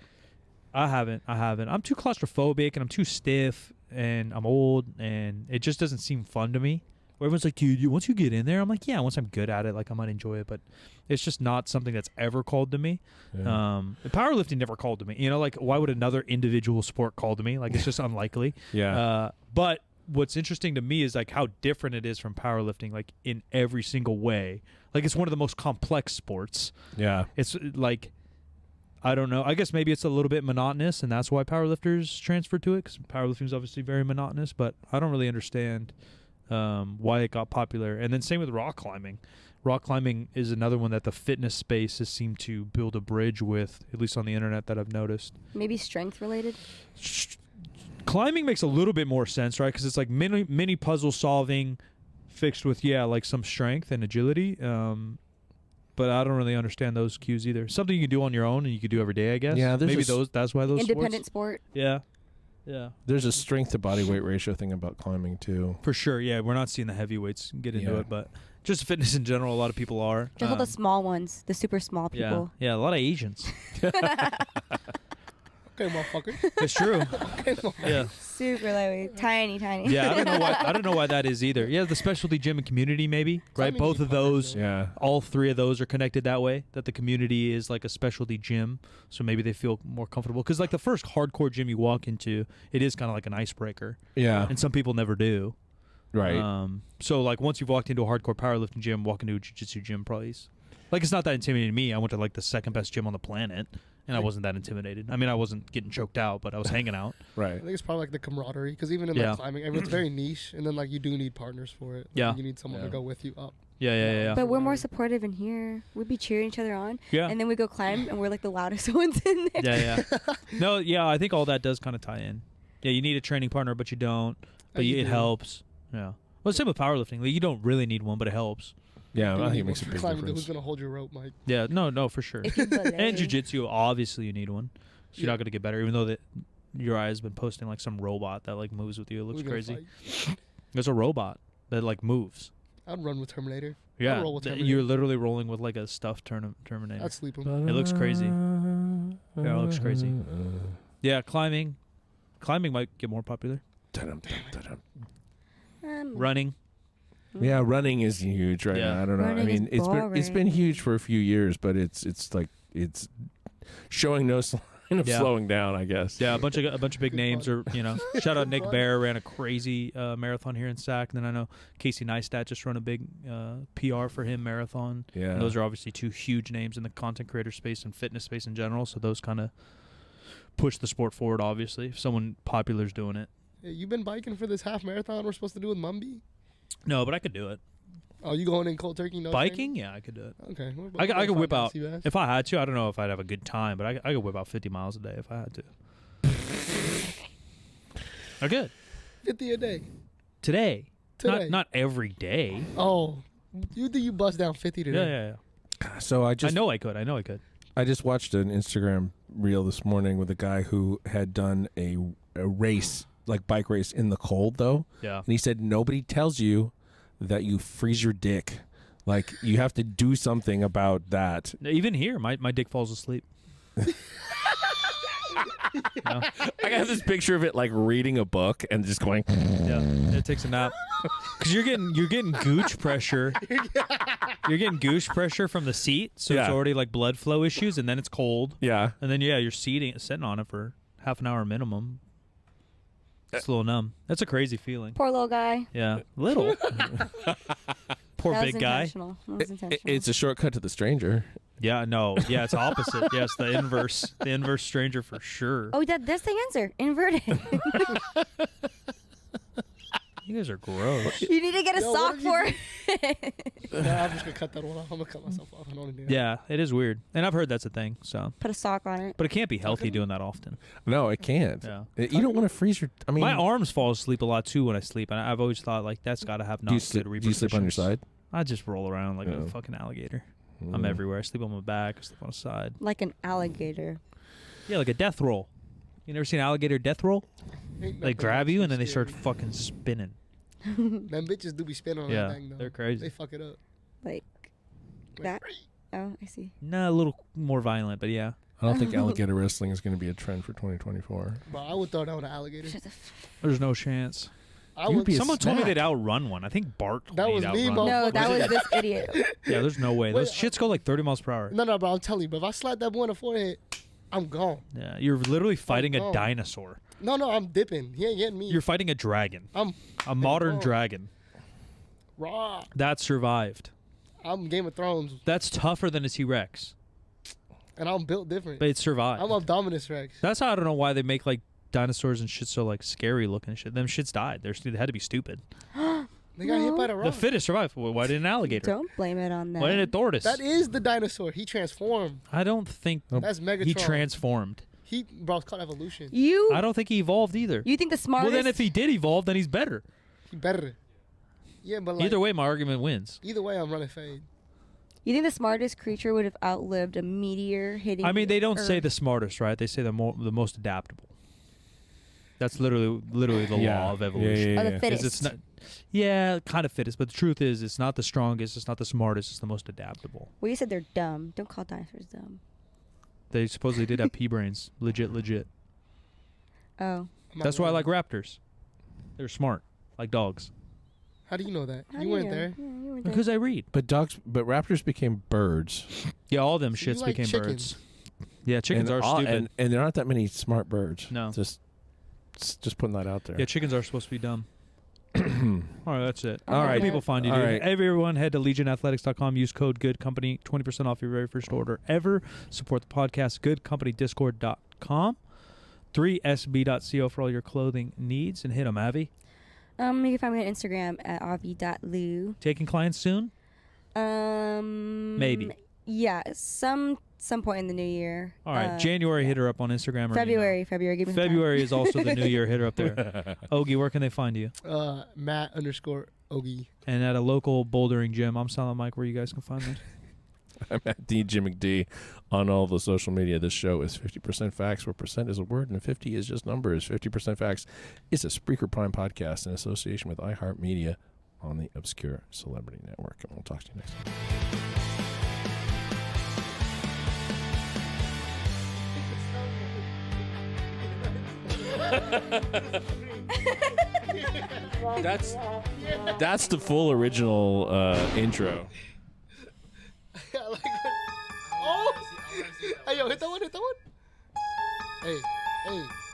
I haven't. I'm too claustrophobic and I'm too stiff and I'm old and it just doesn't seem fun to me. Where everyone's like, dude, once you get in there, I'm like, yeah, once I'm good at it, like I might enjoy it, but it's just not something that's ever called to me. Yeah. Powerlifting never called to me. Like why would another individual sport call to me? Like it's just unlikely. Yeah. But what's interesting to me is like how different it is from powerlifting, like in every single way. Like it's one of the most complex sports. Yeah. It's like, I don't know. I guess maybe it's a little bit monotonous, and that's why powerlifters transfer to it, because powerlifting is obviously very monotonous, but I don't really understand why it got popular. And then same with rock climbing. Rock climbing is another one that the fitness space has seemed to build a bridge with, at least on the internet that I've noticed. Maybe strength related. Climbing makes a little bit more sense, right? Because it's like mini puzzle solving fixed with, like some strength and agility. But I don't really understand those cues either. Something you can do on your own and you can do every day, I guess. Yeah, there's maybe that's why those Independent sports. sport. Yeah. There's a strength to body weight ratio thing about climbing too. For sure. Yeah, we're not seeing the heavyweights get into Yeah. it, but just fitness in general, a lot of people are. Just all the small ones, the super small people. Yeah, a lot of Asians. Okay, motherfucker. It's true. Okay, motherfucker. Yeah. Super lightweight, tiny. Yeah, I don't know why that is either. Yeah, the specialty gym and community maybe, right? Climbing Both you of find, those, Yeah. all three of those are connected that way, that the community is like a specialty gym, so maybe they feel more comfortable. Because like the first hardcore gym you walk into, it is kind of like an icebreaker, Yeah. and some people never do. Right. So like once you've walked into a hardcore powerlifting gym, walk into a jiu-jitsu gym probably is, like it's not that intimidating to me. I went to like the second best gym on the planet, and I wasn't that intimidated. I mean, I wasn't getting choked out, but I was hanging out. I Right. think it's probably like the camaraderie, because even in Yeah. like climbing, everyone's very niche, and then like you do need partners for it. Like, Yeah. you need someone Yeah. to go with you up. Yeah. But we're more supportive in here. We'd be cheering each other on. Yeah. And then we go climb, and we're like the loudest ones in there. Yeah. No, yeah, I think all that does kind of tie in. Yeah, you need a training partner, but you don't. But you it do. helps. Yeah. Well, same with powerlifting. Like, you don't really need one, but it helps. Yeah. You I think need it makes a one big for climbing. Who's difference. gonna hold your rope, Mike? Yeah. No, for sure. If you belay. And jiu-jitsu, obviously you need one. So you're Yeah. not going to get better, even though your eye has been posting like some robot that like moves with you. It looks Who's gonna crazy. fight? There's a robot that like moves. I'd run with Terminator. Yeah. roll with You're Terminator. literally rolling with like a stuffed Terminator. I'd sleep him. It looks crazy. Yeah, it looks crazy. Yeah, climbing. Climbing might get more popular. Running. Yeah, running is huge right Yeah. now. I don't know. Running I mean, is it's been huge for a few years, but it's showing no sign of Yeah. slowing down, I guess. Yeah, a bunch of big names are, shout out Nick Bear, ran a crazy marathon here in Sac, and then I know Casey Neistat just run a big PR for him marathon. Yeah. And those are obviously two huge names in the content creator space and fitness space in general, so those kind of push the sport forward, obviously, if someone popular is doing it. Hey, you been biking for this half marathon we're supposed to do with Mumby? No, but I could do it. Oh, you going in cold turkey? No Biking? Yeah, I could do it. training? Okay. I could whip out, Seabass. if I had to, I don't know if I'd have a good time, but I could whip out 50 miles a day if I had to. I could. 50 a day. Today. Today. Not every day. Oh, you think you bust down 50 today? Yeah. So I know I could. I just watched an Instagram reel this morning with a guy who had done a race, like bike race in the cold though. Yeah. And he said nobody tells you that you freeze your dick. Like you have to do something about that. Even here, my dick falls asleep. I got this picture of it like reading a book and just going. Yeah, it takes a nap. Because you're getting gooch pressure. You're getting gooch pressure from the seat, so it's Yeah. already like blood flow issues, and then it's cold, Yeah. and then you're sitting on it for half an hour minimum. It's a little numb. That's a crazy feeling. Poor little guy. Yeah, little. Poor That was big guy. intentional. That was intentional. It's a shortcut to the stranger. Yeah, no. Yeah, it's opposite. Yes, the inverse. The inverse stranger for sure. Oh, that's the answer. Inverted. You guys are gross. You need to get a Yo, sock what for if it. Nah, I'm just gonna cut that one off. I'm gonna cut myself off. I don't need that. Yeah, it is weird. And I've heard that's a thing, so. Put a sock on it. But it can't be healthy doing that often. No, it can't. Yeah. You don't want to freeze your. I mean, My arms fall asleep a lot too when I sleep, and I've always thought like that's got to have not do you, good sleep, repercussions. do you sleep on your side? I just roll around like Yeah. a fucking alligator. I'm everywhere. I sleep on my back. I sleep on the side. Like an alligator. Yeah, like a death roll. You never seen an alligator death roll? Ain't They nothing grab you and then they scary. start fucking spinning. Them bitches do be spinning on Yeah, that thing though. they're crazy. They fuck it up. Like that. Oh, I see. Nah, a little more violent, but yeah. I don't think alligator wrestling is going to be a trend for 2024. Bro, I would throw down an alligator. Shut the f- There's no chance. I You'd would. be a Someone told me snack. they'd outrun one. I think Bart told That me was he'd me, outrun one. No, that was this idiot. Yeah, there's no way. Those Wait, shits go like 30 miles per hour. No, bro. I'm telling you, bro. If I slap that boy in the forehead, I'm gone. Yeah, you're literally fighting a gone. dinosaur. No, I'm dipping. He ain't getting me. You're fighting a dragon. I'm A modern gone. dragon. raw. That survived. I'm Game of Thrones, That's tougher than a T-Rex, and I'm built different. but it survived. I'm Abdominus Rex. That's how I don't know why they make like dinosaurs and shit so like scary looking and shit. Them shits died. They had to be stupid. They got hit by the rock. The fittest survived. Well, why didn't an alligator? Don't blame it on that. Why didn't a tortoise? That is the dinosaur. He transformed. I don't think That's Megatron. he transformed. Bro, it's called evolution. You I don't think he evolved either. you think the Well, smartest then if he did evolve, then he's better. He better. Yeah, but like, Either way, my argument wins. Either way, I'm running fade. you think the smartest creature would have outlived a meteor hitting I mean, they don't say Earth? the smartest, right? They say the most adaptable. That's literally the law of evolution. Or the yeah. fittest. It's not, yeah, kind of fittest, but the truth is, it's not the strongest, it's not the smartest, it's the most adaptable. Well, you said they're dumb. Don't call dinosaurs dumb. They supposedly did have pea brains, legit. Oh. I'm not That's why I worried. like raptors. They're smart, like dogs. How do you know that? How You do weren't know? there. Yeah, you weren't there. Because I read. But raptors became birds. Yeah, all them So you shits like became chickens. birds. Yeah, chickens are stupid. and there aren't that many smart birds. No. Just putting that out there. Yeah, chickens are supposed to be dumb. All right, that's it. All Where right. do people find you, All dude? right. Everyone head to legionathletics.com. Use code GOODCOMPANY. 20% off your very first order ever. Support the podcast. GoodCompanyDiscord.com. 3sb.co for all your clothing needs. And hit them, Avi. You can find me on Instagram at avi.lieu. Taking clients soon? Maybe. Yeah, some point in the new year. All right. January, hit her up on Instagram. Or February. Give me email. some time. February is also the new year. Hit her up there. Ogie, where can they find you? Matt_Ogie. And at a local bouldering gym. I'm Silent Mike, where you guys can find me. I'm at Jim McD on all the social media. This show is 50% facts, where percent is a word and 50 is just numbers. 50% facts is a Spreaker Prime podcast in association with iHeartMedia on the Obscure Celebrity Network. And we'll talk to you next time. That's the full original intro. I like that. Oh! Hey, yo, hit that one. Hey,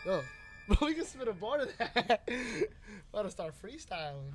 yo. Bro, we can spit a bar to that. About to start freestyling.